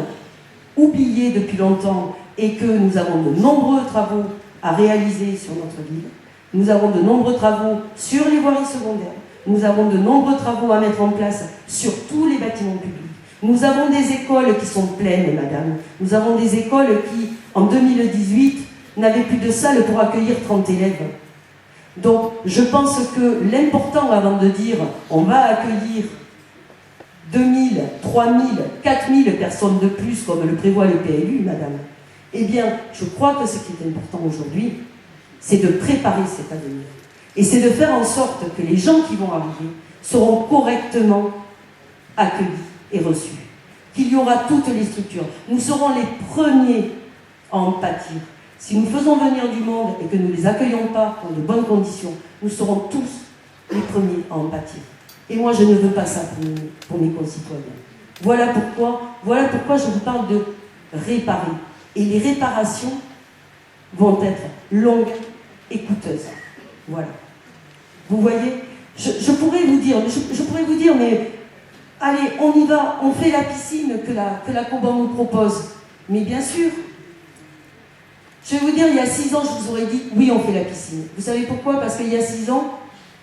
oublié depuis longtemps et que nous avons de nombreux travaux à réaliser sur notre ville. Nous avons de nombreux travaux sur les voiries secondaires. Nous avons de nombreux travaux à mettre en place sur tous les bâtiments publics. Nous avons des écoles qui sont pleines, madame. Nous avons des écoles qui, en 2018, n'avaient plus de salle pour accueillir 30 élèves. Donc, je pense que l'important, avant de dire on va accueillir 2000, 3000, 4000 personnes de plus, comme le prévoit le PLU, madame, eh bien, je crois que ce qui est important aujourd'hui, c'est de préparer cet avenir. Et c'est de faire en sorte que les gens qui vont arriver seront correctement accueillis et reçus. Qu'il y aura toutes les structures. Nous serons les premiers à en pâtir. Si nous faisons venir du monde et que nous ne les accueillons pas dans de bonnes conditions, nous serons tous les premiers à en pâtir. Et moi, je ne veux pas ça pour mes concitoyens. Voilà pourquoi je vous parle de réparer. Et les réparations vont être longues et coûteuses. Voilà. Vous voyez, je pourrais vous dire, mais allez, on y va, on fait la piscine que la Coban nous propose. Mais bien sûr, je vais vous dire, il y a 6 ans, je vous aurais dit, oui, on fait la piscine. Vous savez pourquoi? Parce qu'il y a 6 ans,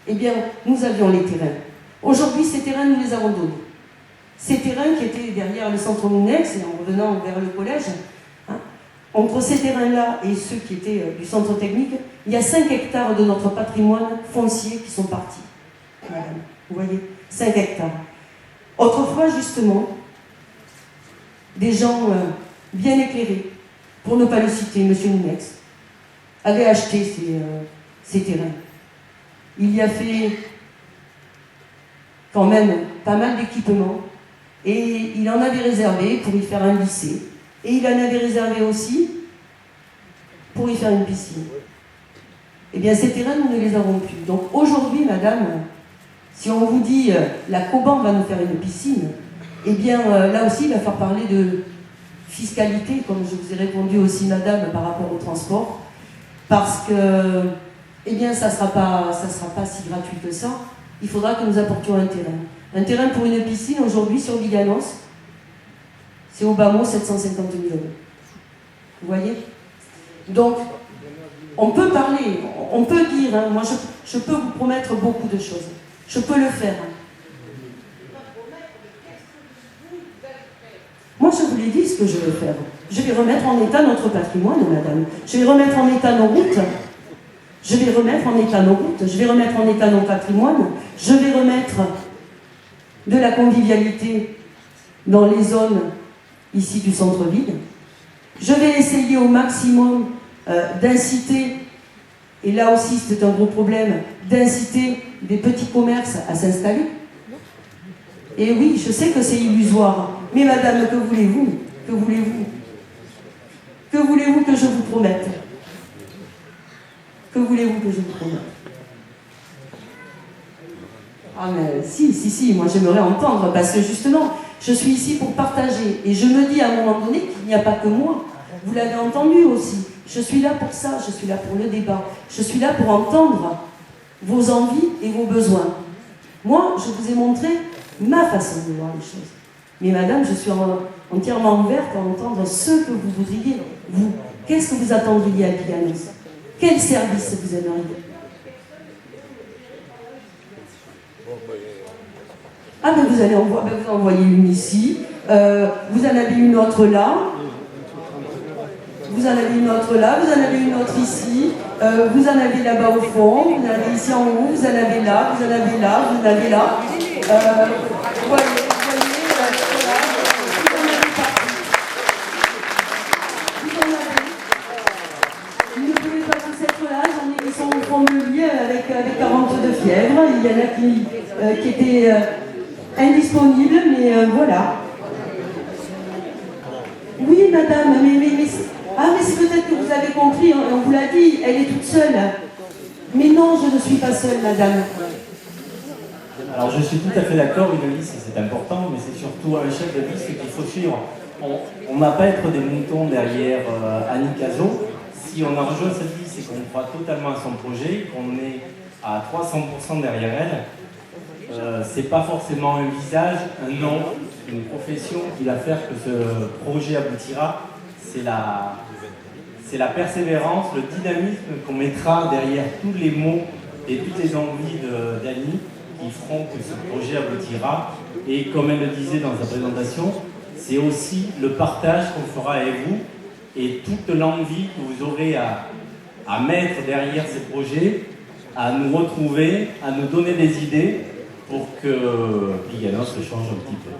eh bien, nous avions les terrains. Aujourd'hui, ces terrains, nous les avons donnés. Ces terrains qui étaient derrière le centre Mounex, et en revenant vers le collège, entre ces terrains-là et ceux qui étaient du centre technique, il y a 5 hectares de notre patrimoine foncier qui sont partis. Madame, vous voyez, 5 hectares. Autrefois, justement, des gens bien éclairés, pour ne pas le citer, M. Mounex, avait acheté ces terrains. Il y a fait quand même pas mal d'équipements et il en avait réservé pour y faire un lycée. Et il en avait réservé aussi pour y faire une piscine. Eh bien, ces terrains, nous ne les avons plus. Donc aujourd'hui, madame, si on vous dit la Coban va nous faire une piscine, eh bien, là aussi, il va falloir parler de fiscalité, comme je vous ai répondu aussi, madame, par rapport au transport, parce que, eh bien, ça sera pas si gratuit que ça. Il faudra que nous apportions un terrain. Un terrain pour une piscine, aujourd'hui, sur Biganos, c'est au bas mot 750 000 €. Vous voyez? Donc, on peut parler, on peut dire, hein, moi je peux vous promettre beaucoup de choses. Je peux le faire. Moi je vous l'ai dit ce que je veux faire. Je vais remettre en état notre patrimoine, madame. Je vais remettre en état nos routes. Je vais remettre en état nos routes. Je vais remettre en état nos patrimoines. Je vais remettre de la convivialité dans les zones ici du centre-ville. Je vais essayer au maximum d'inciter, et là aussi c'est un gros problème, d'inciter des petits commerces à s'installer. Et oui, je sais que c'est illusoire, mais madame, que voulez-vous? Que voulez-vous? Que voulez-vous que je vous promette? Que voulez-vous que je vous promette? Ah mais si, moi j'aimerais entendre, parce que justement, je suis ici pour partager. Et je me dis à un moment donné qu'il n'y a pas que moi. Vous l'avez entendu aussi. Je suis là pour ça, je suis là pour le débat. Je suis là pour entendre vos envies et vos besoins. Moi, je vous ai montré ma façon de voir les choses. Mais madame, je suis entièrement ouverte à entendre ce que vous voudriez. Vous, qu'est-ce que vous attendriez à Biganos? Quel service vous aimeriez? Ah ben vous allez vous envoyer une ici, vous en avez une autre là, vous en avez une autre là, vous en avez une autre ici, vous en avez là-bas au fond, vous en avez ici en haut, vous en avez là, vous en avez là, vous en avez là. Vous voyez, voilà, vous en avez partout. Vous en avez. Vous ne pouvez pas tous être là, j'en ai qui sont au fond de lit avec 42 fièvre, il y en a qui étaient indisponibles, mais voilà. Oui, madame, mais c'est peut-être que vous avez compris, on vous l'a dit, elle est toute seule. Mais non, je ne suis pas seule, madame. Alors je suis tout à fait d'accord, une liste c'est important, mais c'est surtout un chef de liste qu'il faut suivre. On n'a pas à être des moutons derrière Annie Cazot. Si on a rejoint cette liste et qu'on croit totalement à son projet, qu'on est à 300% derrière elle, c'est pas forcément un visage, un nom, une profession qui va faire que ce projet aboutira. C'est la persévérance, le dynamisme qu'on mettra derrière tous les mots et toutes les envies d'Annie qui feront que ce projet aboutira. Et comme elle le disait dans sa présentation, c'est aussi le partage qu'on fera avec vous et toute l'envie que vous aurez à mettre derrière ces projets, à nous retrouver, à nous donner des idées pour que Biganos se change un petit peu.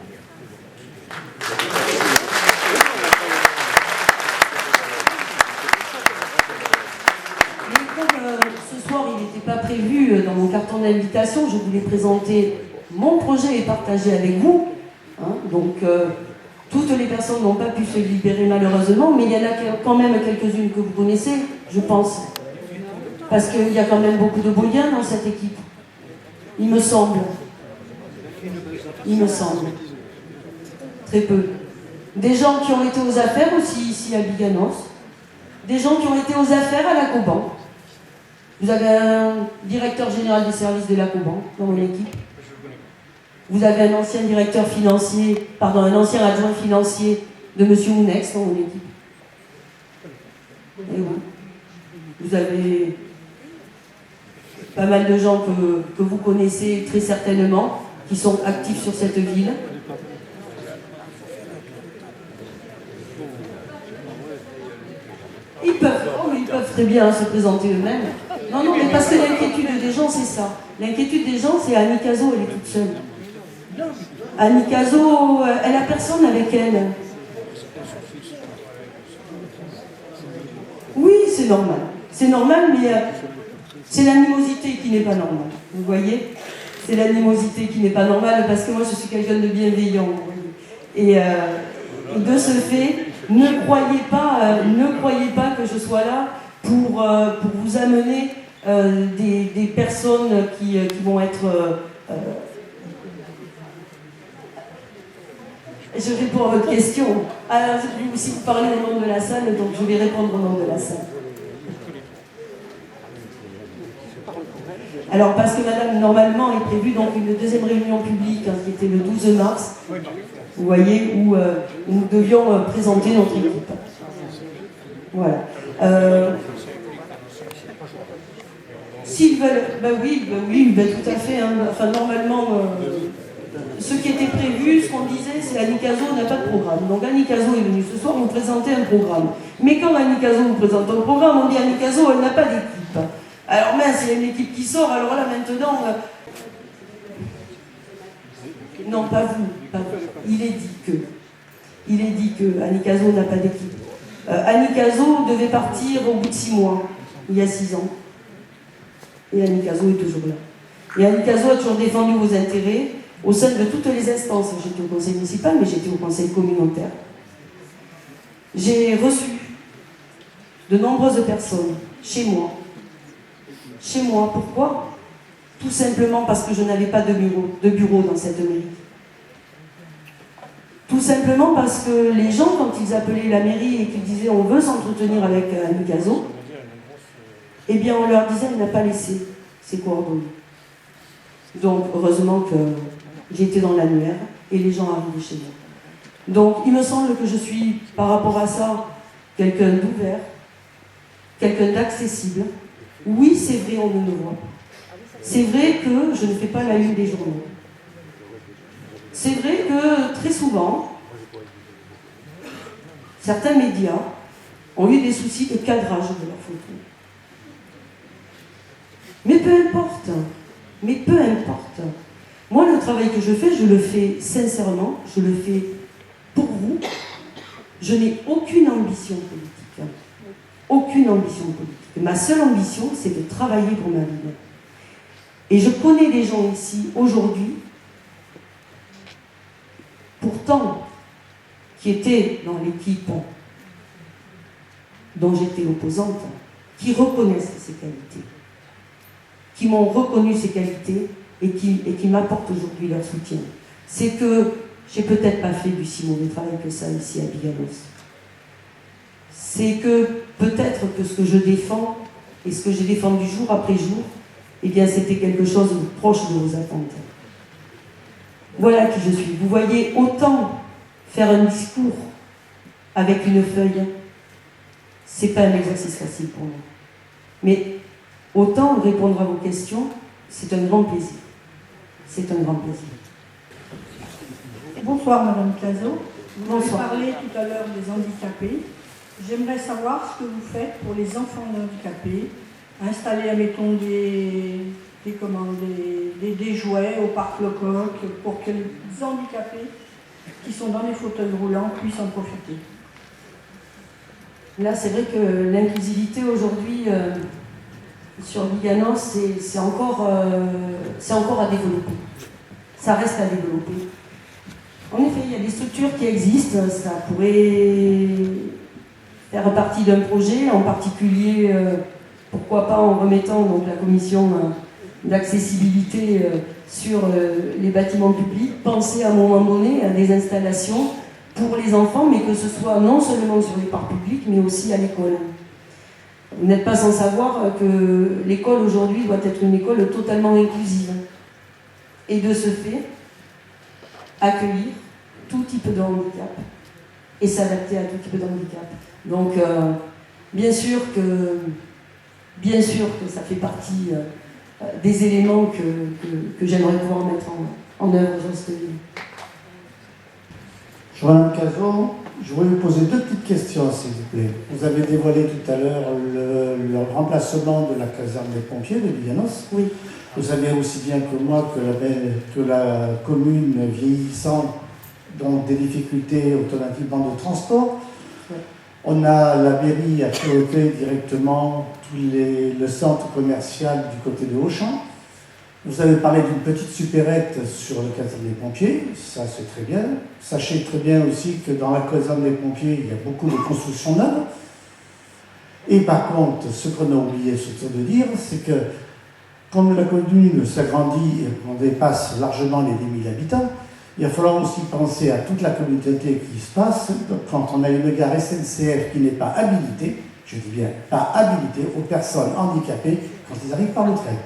Ce soir, il n'était pas prévu dans mon carton d'invitation. Je voulais présenter mon projet et partager avec vous. Hein, donc, toutes les personnes n'ont pas pu se libérer malheureusement, mais il y en a quand même quelques-unes que vous connaissez, je pense. Parce qu'il y a quand même beaucoup de beaux liens dans cette équipe. Il me semble. Il me semble. Très peu. Des gens qui ont été aux affaires aussi ici à Biganos. Des gens qui ont été aux affaires à la Coban. Vous avez un directeur général des services de la Coban dans mon équipe. Vous avez un ancien directeur financier, un ancien adjoint financier de M. Mounex dans mon équipe. Et oui. Vous avez pas mal de gens que vous connaissez très certainement, qui sont actifs sur cette ville. Ils peuvent très bien se présenter eux-mêmes. Non, mais parce que l'inquiétude des gens, c'est ça. L'inquiétude des gens, c'est Annie Cazot, elle est toute seule. Annie Cazot, elle a personne avec elle. Oui, c'est normal. C'est normal, mais c'est l'animosité qui n'est pas normale. Vous voyez? C'est l'animosité qui n'est pas normale parce que moi, je suis quelqu'un de bienveillant. Et de ce fait, ne croyez pas que je sois là pour vous amener des personnes qui vont être... Je réponds à votre question. Alors, si vous parlez au nom de la salle, donc je vais répondre au nom de la salle. Alors, parce que madame, normalement, est prévue donc une deuxième réunion publique, hein, qui était le 12 mars, vous voyez, où nous devions présenter notre équipe. Voilà. S'ils veulent, oui, tout à fait. Hein. Enfin, normalement, ce qui était prévu, ce qu'on disait, c'est Annie Cazot n'a pas de programme. Donc Annie Cazot est venue ce soir nous présenter un programme. Mais quand Annie Cazot nous présente un programme, on dit Annie Cazot, elle n'a pas d'équipe. Alors mince, il y a une équipe qui sort, alors là maintenant... Non, pas vous. Il est dit que Annie Cazot n'a pas d'équipe. Annie Cazot devait partir au bout de 6 mois, il y a 6 ans. Et Annie Cazot est toujours là. Et Annie Cazot a toujours défendu vos intérêts au sein de toutes les instances. J'étais au conseil municipal, mais j'étais au conseil communautaire. J'ai reçu de nombreuses personnes chez moi. Chez moi, pourquoi? Tout simplement parce que je n'avais pas de bureau dans cette mairie. Tout simplement parce que les gens, quand ils appelaient la mairie et qu'ils disaient on veut s'entretenir avec Annie Cazot, eh bien on leur disait elle n'a pas laissé ses coordonnées. Donc heureusement que j'étais dans l'annuaire et les gens arrivaient chez moi. Donc il me semble que je suis, par rapport à ça, quelqu'un d'ouvert, quelqu'un d'accessible. Oui, c'est vrai, on ne me voit pas. C'est vrai que je ne fais pas la une des journaux. C'est vrai que très souvent, certains médias ont eu des soucis de cadrage de leurs photos. Mais peu importe. Mais peu importe. Moi, le travail que je le fais sincèrement, je le fais pour vous. Je n'ai aucune ambition politique. Aucune ambition politique. Ma seule ambition, c'est de travailler pour ma ville. Et je connais des gens ici, aujourd'hui, pourtant, qui étaient dans l'équipe dont j'étais opposante, qui reconnaissent ces qualités, qui m'ont reconnu ces qualités et qui m'apportent aujourd'hui leur soutien. C'est que j'ai peut-être pas fait du si mauvais travail que ça ici à Biganos. C'est que peut-être que ce que je défends et ce que j'ai défendu jour après jour, eh bien c'était quelque chose de proche de vos attentes. Voilà qui je suis. Vous voyez, autant faire un discours avec une feuille, c'est pas un exercice facile pour moi. Mais autant répondre à vos questions, c'est un grand plaisir. C'est un grand plaisir. Bonsoir Madame Cazot. Vous avez Bonsoir. parlé tout à l'heure des handicapés. J'aimerais savoir ce que vous faites pour les enfants handicapés, installer, admettons, des jouets au parc Lecoq pour que les handicapés qui sont dans les fauteuils roulants puissent en profiter. Là, c'est vrai que l'inclusivité aujourd'hui sur Biganos, c'est encore à développer. Ça reste à développer. En effet, il y a des structures qui existent, ça pourrait faire partie d'un projet, en particulier, pourquoi pas en remettant donc, la commission d'accessibilité sur les bâtiments publics, penser à un moment donné à des installations pour les enfants, mais que ce soit non seulement sur les parcs publics, mais aussi à l'école. Vous n'êtes pas sans savoir que l'école aujourd'hui doit être une école totalement inclusive. Et de ce fait, accueillir tout type de handicap et s'adapter à tout type de handicap. Donc, bien sûr que ça fait partie des éléments que j'aimerais pouvoir mettre en œuvre dans cette ville. Madame Cazot, je voulais vous poser deux petites questions, s'il vous plaît. Vous avez dévoilé tout à l'heure le remplacement de la caserne des pompiers de Biganos. Oui. Vous savez aussi bien que moi que la commune vieillissante, donc des difficultés automatiquement de transport. Oui. On a la mairie à piloter directement le centre commercial du côté de Auchan. Vous avez parlé d'une petite supérette sur le caserne des pompiers, ça c'est très bien. Sachez très bien aussi que dans la caserne des pompiers, il y a beaucoup de constructions neuves. Et par contre, ce qu'on a oublié surtout de dire, c'est que comme la commune s'agrandit et qu'on dépasse largement les 10 000 habitants, il va falloir aussi penser à toute la communauté qui se passe. Quand on a une gare SNCF qui n'est pas habilitée, je dis bien pas habilitée, aux personnes handicapées quand ils arrivent par le train.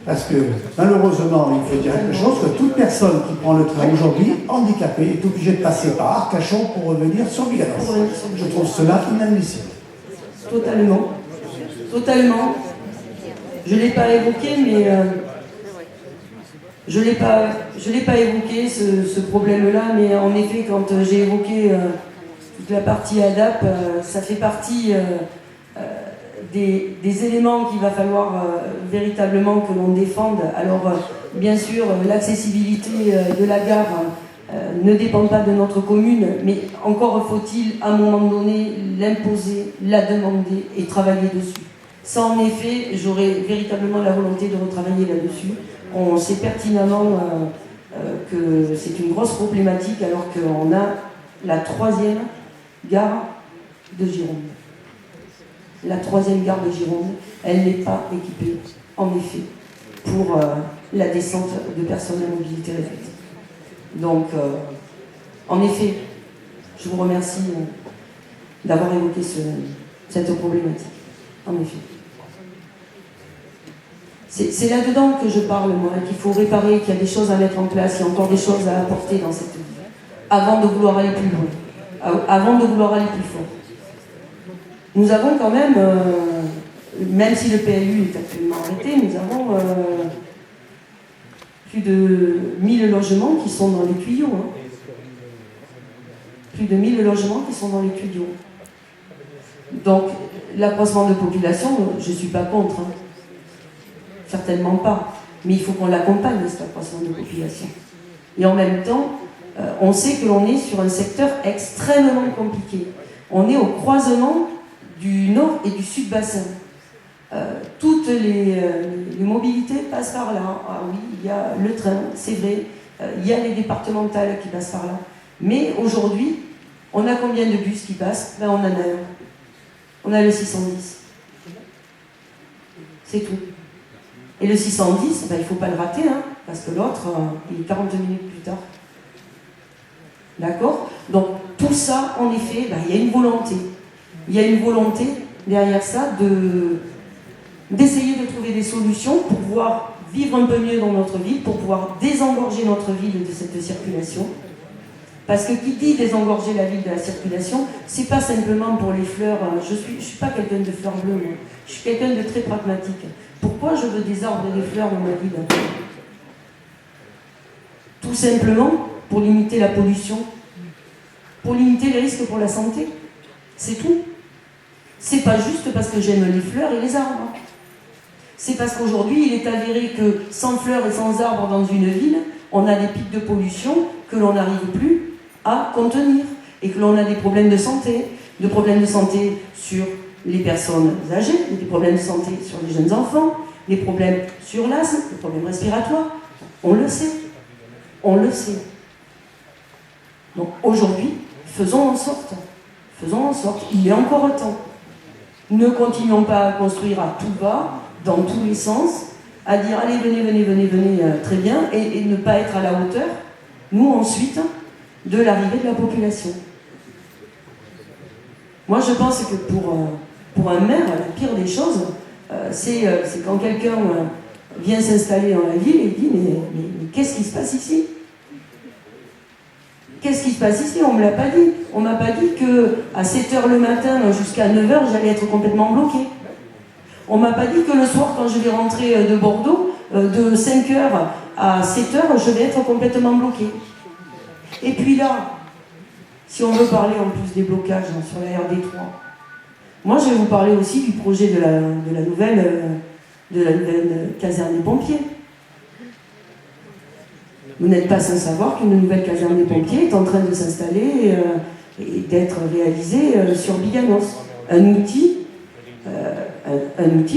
Parce que malheureusement, il faut dire quelque chose, que toute personne qui prend le train aujourd'hui, handicapée, est obligée de passer par Arcachon pour revenir sur Biganos. Je trouve cela inadmissible. Totalement. Totalement. Je ne l'ai pas évoqué, mais je l'ai pas évoqué ce problème-là, mais en effet, quand j'ai évoqué toute la partie ADAP, ça fait partie des éléments qu'il va falloir véritablement que l'on défende. Alors, bien sûr, l'accessibilité de la gare ne dépend pas de notre commune, mais encore faut-il, à un moment donné, l'imposer, la demander et travailler dessus. Ça, en effet, j'aurais véritablement la volonté de retravailler là-dessus. On sait pertinemment que c'est une grosse problématique alors qu'on a la 3e gare de Gironde. La 3e gare de Gironde, elle n'est pas équipée, en effet, pour la descente de personnes à mobilité réduite. Donc, en effet, je vous remercie d'avoir évoqué cette problématique. En effet. C'est là-dedans que je parle, moi, qu'il faut réparer, qu'il y a des choses à mettre en place, il y a encore des choses à apporter dans cette vie. avant de vouloir aller plus loin, avant de vouloir aller plus fort. Nous avons quand même, même si le PLU est actuellement arrêté, nous avons plus de 1000 logements qui sont dans les tuyaux. Hein. Plus de 1000 logements qui sont dans les tuyaux. Donc, l'accroissement de population, je ne suis pas contre. Hein. Certainement pas. Mais il faut qu'on l'accompagne, cet accroissement de population. Et en même temps, on sait que l'on est sur un secteur extrêmement compliqué. On est au croisement du nord et du sud bassin. Toutes les mobilités passent par là. Ah oui, il y a le train, c'est vrai. Il y a les départementales qui passent par là. Mais aujourd'hui, on a combien de bus qui passent? Ben, on en a un. On a le 610. C'est tout. Et le 610, ben, il ne faut pas le rater, hein, parce que l'autre, il est 40 minutes plus tard. D'accord? Donc, tout ça, en effet, ben, il y a une volonté. Il y a une volonté derrière ça d'essayer de trouver des solutions pour pouvoir vivre un peu mieux dans notre ville, pour pouvoir désengorger notre ville de cette circulation. Parce que qui dit désengorger la ville de la circulation, c'est pas simplement pour les fleurs. Je suis pas quelqu'un de fleurs bleues, moi. Je suis quelqu'un de très pragmatique. Pourquoi je veux des arbres et des fleurs dans ma ville? Tout simplement pour limiter la pollution, pour limiter les risques pour la santé. C'est tout. C'est pas juste parce que j'aime les fleurs et les arbres. C'est parce qu'aujourd'hui, il est avéré que sans fleurs et sans arbres dans une ville, on a des pics de pollution que l'on n'arrive plus à contenir et que l'on a des problèmes de santé sur les personnes âgées, des problèmes de santé sur les jeunes enfants, des problèmes sur l'asthme, des problèmes respiratoires. On le sait. On le sait. Donc aujourd'hui, faisons en sorte, il est encore temps. Ne continuons pas à construire à tout va, dans tous les sens, à dire allez, venez, très bien, et ne pas être à la hauteur, nous ensuite, de l'arrivée de la population. Moi je pense que pour un maire, la pire des choses, c'est quand quelqu'un vient s'installer dans la ville et dit mais qu'est-ce qui se passe ici? Qu'est-ce qui se passe ici? On ne me l'a pas dit. On ne m'a pas dit qu'à 7h le matin jusqu'à 9h, j'allais être complètement bloquée. On ne m'a pas dit que le soir, quand je vais rentrer de Bordeaux, de 5h à 7h, je vais être complètement bloquée. Et puis là, si on veut parler en plus des blocages sur la RD3, moi je vais vous parler aussi du projet de la nouvelle caserne des pompiers. Vous n'êtes pas sans savoir qu'une nouvelle caserne des pompiers est en train de s'installer et d'être réalisée sur Biganos. Un outil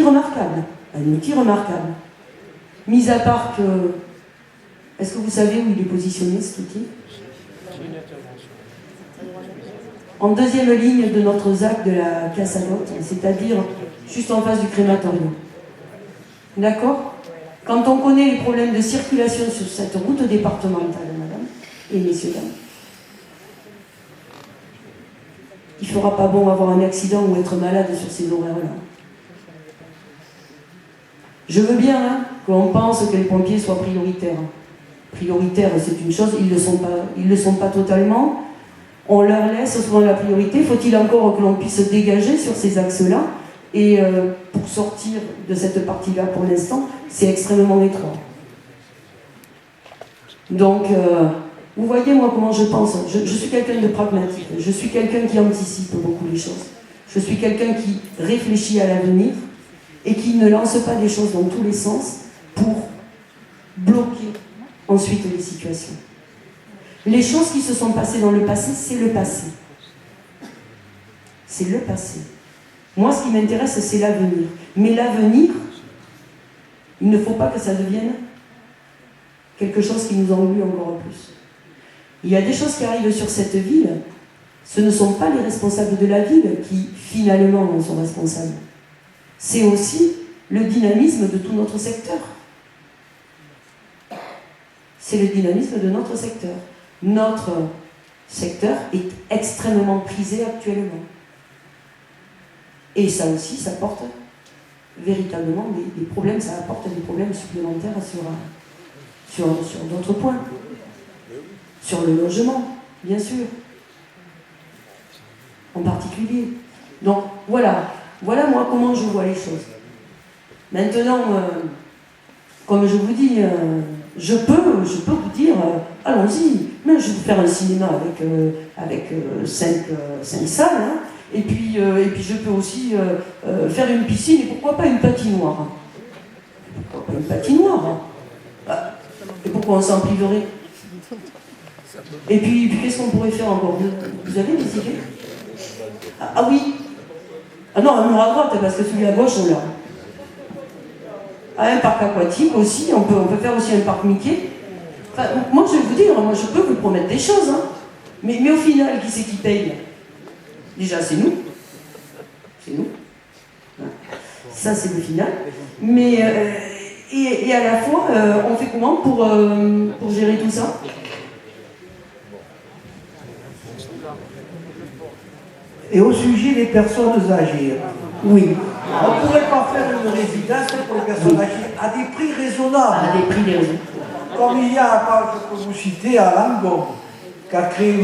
remarquable. Un outil remarquable. Mis à part que... Est-ce que vous savez où il est positionné, cet outil? En deuxième ligne de notre ZAC de la Cassalotte, c'est-à-dire juste en face du crématorium. D'accord? Quand on connaît les problèmes de circulation sur cette route départementale, madame et messieurs, dames, il ne fera pas bon avoir un accident ou être malade sur ces horaires-là. Je veux bien qu'on pense que les pompiers soient prioritaires. Prioritaires, c'est une chose, ils ne le sont pas totalement. On leur laisse souvent la priorité. Faut-il encore que l'on puisse dégager sur ces axes-là? Et pour sortir de cette partie-là, pour l'instant, c'est extrêmement étroit. Donc, vous voyez, moi, comment je pense. Je suis quelqu'un de pragmatique. Je suis quelqu'un qui anticipe beaucoup les choses. Je suis quelqu'un qui réfléchit à l'avenir et qui ne lance pas des choses dans tous les sens pour bloquer ensuite les situations. Les choses qui se sont passées dans le passé, c'est le passé. C'est le passé. Moi, ce qui m'intéresse, c'est l'avenir. Mais l'avenir, il ne faut pas que ça devienne quelque chose qui nous ennuie encore plus. Il y a des choses qui arrivent sur cette ville, ce ne sont pas les responsables de la ville qui, finalement, en sont responsables. C'est aussi le dynamisme de tout notre secteur. C'est le dynamisme de notre secteur. Notre secteur est extrêmement prisé actuellement. Et ça aussi, ça apporte véritablement des problèmes, ça apporte des problèmes supplémentaires sur d'autres points. Sur le logement. bien sûr. En particulier. Donc voilà moi comment je vois les choses. Maintenant, comme je vous dis, je peux vous dire, allons-y, mais je vais vous faire un cinéma avec 5 salles, hein, et puis je peux aussi faire une piscine, et pourquoi pas une patinoire. Pourquoi pas une patinoire, hein. Et pourquoi on s'en priverait? Et puis qu'est-ce qu'on pourrait faire encore? Vous avez des idées? Ah oui. Ah non, un mur à droite, parce que celui à gauche, on l'a. Un parc aquatique aussi, on peut faire aussi un parc Mickey. Enfin, moi, je vais vous dire, moi, je peux vous promettre des choses, hein. Mais au final, qui c'est qui paye? Déjà, c'est nous. C'est nous. Ça, c'est le final. Mais, et à la fois, on fait comment pour gérer tout ça? Et au sujet des personnes âgées, oui. On ne pourrait pas faire une résidence pour les personnes âgées à des prix raisonnables. À des prix raisonnables. Comme il y a, je peux vous citer, à Langon, qu'a créé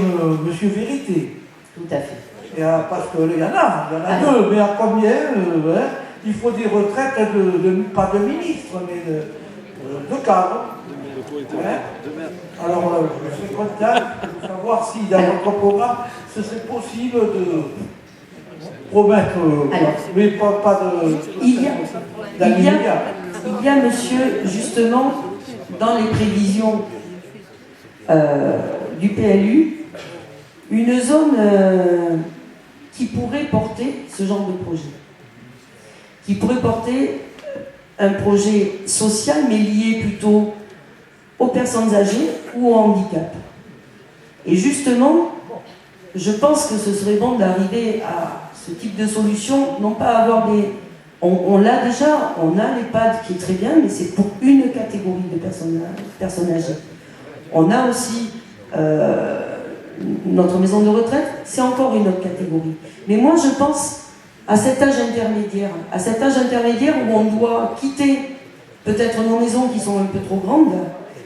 Monsieur Vérité. Tout à fait. Et, parce qu'il y en a deux, mais à combien il faut des retraites, pas de ministres, mais de cadres. Alors, je suis content de savoir si dans votre programme, ce serait possible de promettre, mais pas de... Il y a, monsieur, justement, dans les prévisions du PLU, une zone qui pourrait porter ce genre de projet. Qui pourrait porter un projet social, mais lié plutôt aux personnes âgées ou au handicap. Et justement, je pense que ce serait bon d'arriver à ce type de solution, non pas avoir des... On l'a déjà, on a l'EHPAD qui est très bien, mais c'est pour une catégorie de personnes âgées. On a aussi notre maison de retraite, c'est encore une autre catégorie. Mais moi, je pense à cet âge intermédiaire où on doit quitter peut-être nos maisons qui sont un peu trop grandes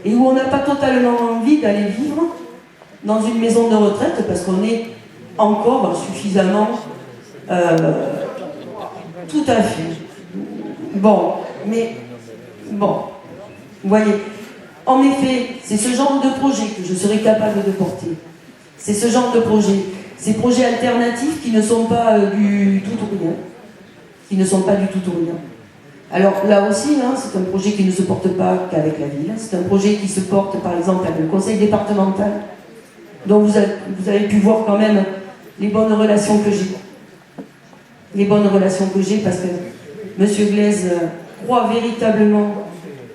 et où on n'a pas totalement envie d'aller vivre dans une maison de retraite parce qu'on est encore suffisamment... tout à fait. Bon, vous voyez, en effet, c'est ce genre de projet que je serais capable de porter. C'est ce genre de projet. Ces projets alternatifs qui ne sont pas du tout ou rien. Qui ne sont pas du tout ou rien. Alors là aussi, hein, c'est un projet qui ne se porte pas qu'avec la ville. C'est un projet qui se porte par exemple avec le conseil départemental. Donc vous avez pu voir quand même les bonnes relations que j'ai. Les bonnes relations que j'ai parce que M. Glaise croit véritablement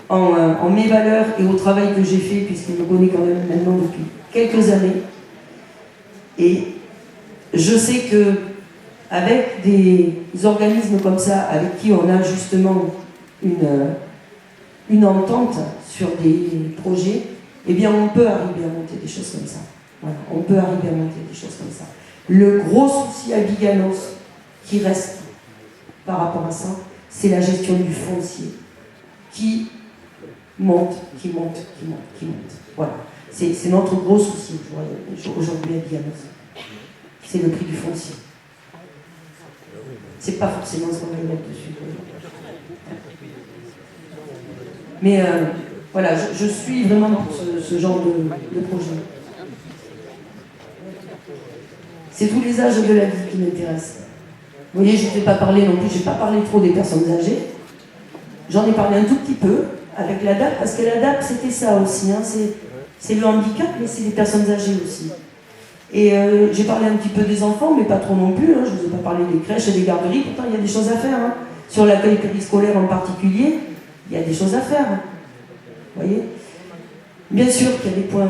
en mes valeurs et au travail que j'ai fait puisqu'il me connaît quand même maintenant depuis quelques années. Et je sais que avec des organismes comme ça, avec qui on a justement une entente sur des projets, eh bien on peut arriver à monter des choses comme ça. Voilà, on peut arriver à monter des choses comme ça. Le gros souci à Biganos qui reste par rapport à ça, c'est la gestion du foncier qui monte. Voilà. C'est notre gros souci aujourd'hui à Biganos. C'est le prix du foncier. C'est pas forcément ce qu'on va mettre dessus. Mais voilà, je suis vraiment pour ce genre de projet. C'est tous les âges de la vie qui m'intéressent. Vous voyez, je ne vais pas parler non plus, je n'ai pas parlé trop des personnes âgées. J'en ai parlé un tout petit peu avec l'ADAP, parce que l'ADAP c'était ça aussi. Hein, c'est le handicap, mais c'est les personnes âgées aussi. Et j'ai parlé un petit peu des enfants, mais pas trop non plus. Hein, je ne vous ai pas parlé des crèches et des garderies, pourtant il y a des choses à faire. Hein. Sur l'accueil périscolaire en particulier, il y a des choses à faire. Vous voyez ? Bien sûr qu'il y a des points,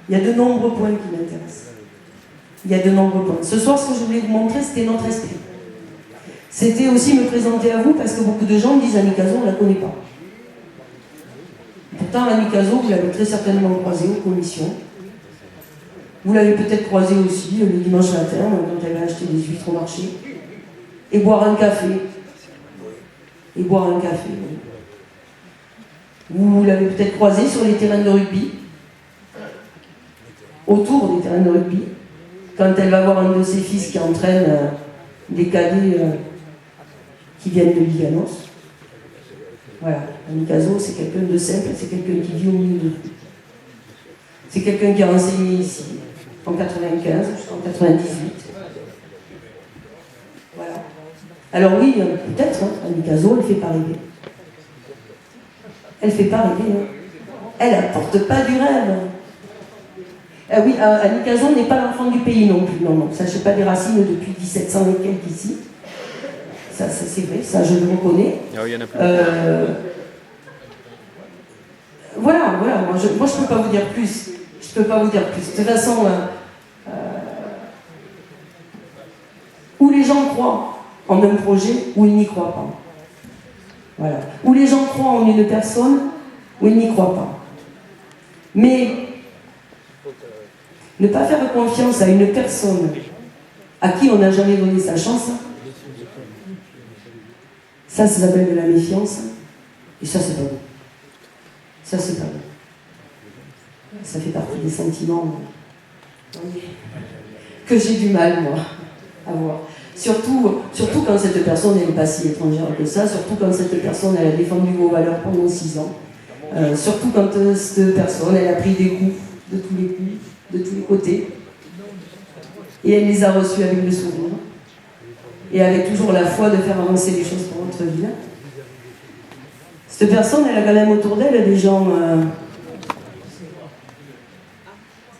il y a de nombreux points qui m'intéressent. Il y a de nombreux points. Ce soir, ce que je voulais vous montrer, c'était notre esprit. C'était aussi me présenter à vous, parce que beaucoup de gens me disent Annie Cazot, on ne la connaît pas. Pourtant, Annie Cazot, vous l'avez très certainement croisée aux commissions. Vous l'avez peut-être croisée aussi le dimanche matin, quand elle va acheter des huîtres au marché. Et boire un café. Oui. Vous l'avez peut-être croisée sur les terrains de rugby. autour des terrains de rugby. Quand elle va voir un de ses fils qui entraîne des cadets qui viennent de Liganos. Voilà, Annie Cazot, c'est quelqu'un de simple, c'est quelqu'un qui vit au milieu de tout. C'est quelqu'un qui a enseigné ici, en 95 jusqu'en 98. Voilà. Alors oui, peut-être, Annie Cazot, elle fait pas rêver. Elle fait pas rêver, hein. Elle apporte pas du rêve. Ah oui, Annie Cazot n'est pas l'enfant du pays non plus, non, ça j'ai pas des racines depuis 1700 et quelques ici. Ça c'est vrai, ça je le reconnais. Ah, il y en a plus. Voilà, moi je peux pas vous dire plus. Je peux pas vous dire plus. De toute façon, où les gens croient en un projet, ou ils n'y croient pas. Voilà. Où les gens croient en une personne, ou ils n'y croient pas. Mais ne pas faire confiance à une personne à qui on n'a jamais donné sa chance, ça s'appelle de la méfiance, et ça c'est pas bon. Ça c'est pas bon. Ça fait partie des sentiments que j'ai du mal, moi, à voir. Surtout quand cette personne n'est pas si étrangère que ça, surtout quand cette personne elle a défendu vos valeurs pendant 6 ans, surtout quand cette personne elle a pris des coups de tous les coups, de tous les côtés, et elle les a reçus avec le sourire, et avec toujours la foi de faire avancer les choses pour votre vie. Cette personne, elle a quand même autour d'elle des gens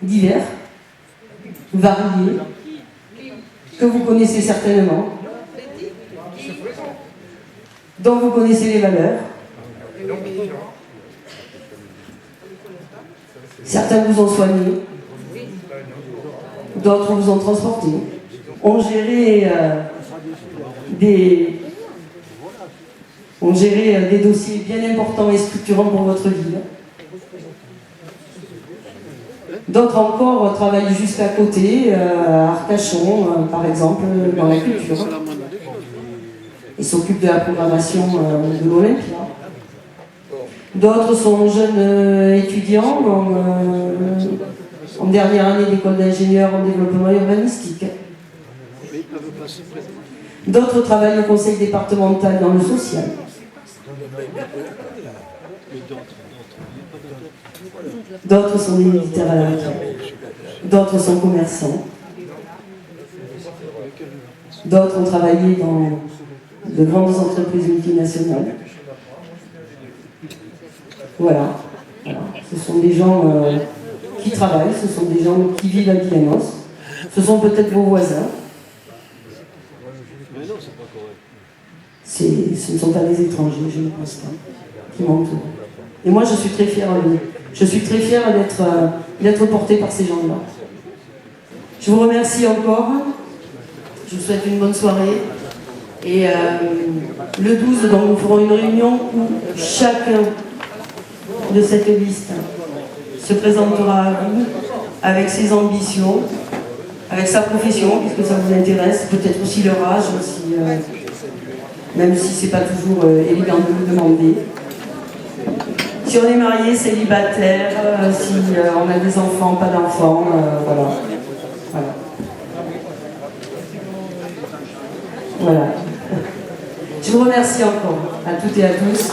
divers, variés, que vous connaissez certainement, dont vous connaissez les valeurs. Certains vous ont soigné, d'autres vous ont transporté, ont géré des dossiers bien importants et structurants pour votre vie. D'autres encore travaillent juste à côté, à Arcachon, par exemple, dans la culture. Ils s'occupent de la programmation de l'Olympia. D'autres sont jeunes étudiants en dernière année d'école d'ingénieur en développement urbanistique. D'autres travaillent au conseil départemental dans le social. D'autres sont des militaires à la retraite. D'autres sont commerçants. D'autres ont travaillé dans de grandes entreprises multinationales. Voilà. Ce sont des gens qui travaillent, ce sont des gens qui vivent à Liganos. Ce sont peut-être vos voisins. Ce ne sont pas des étrangers, je ne pense pas, qui m'entourent. Et moi, je suis très fière d'eux. Je suis très fière d'être portée par ces gens-là. Je vous remercie encore. Je vous souhaite une bonne soirée. Et le 12, donc, nous ferons une réunion où chacun de cette liste se présentera à vous avec ses ambitions, avec sa profession, puisque ça vous intéresse, peut-être aussi leur âge, même si ce n'est pas toujours évident de vous demander. Si on est marié, célibataire, si on a des enfants, pas d'enfants, voilà. Voilà. Je vous remercie encore à toutes et à tous.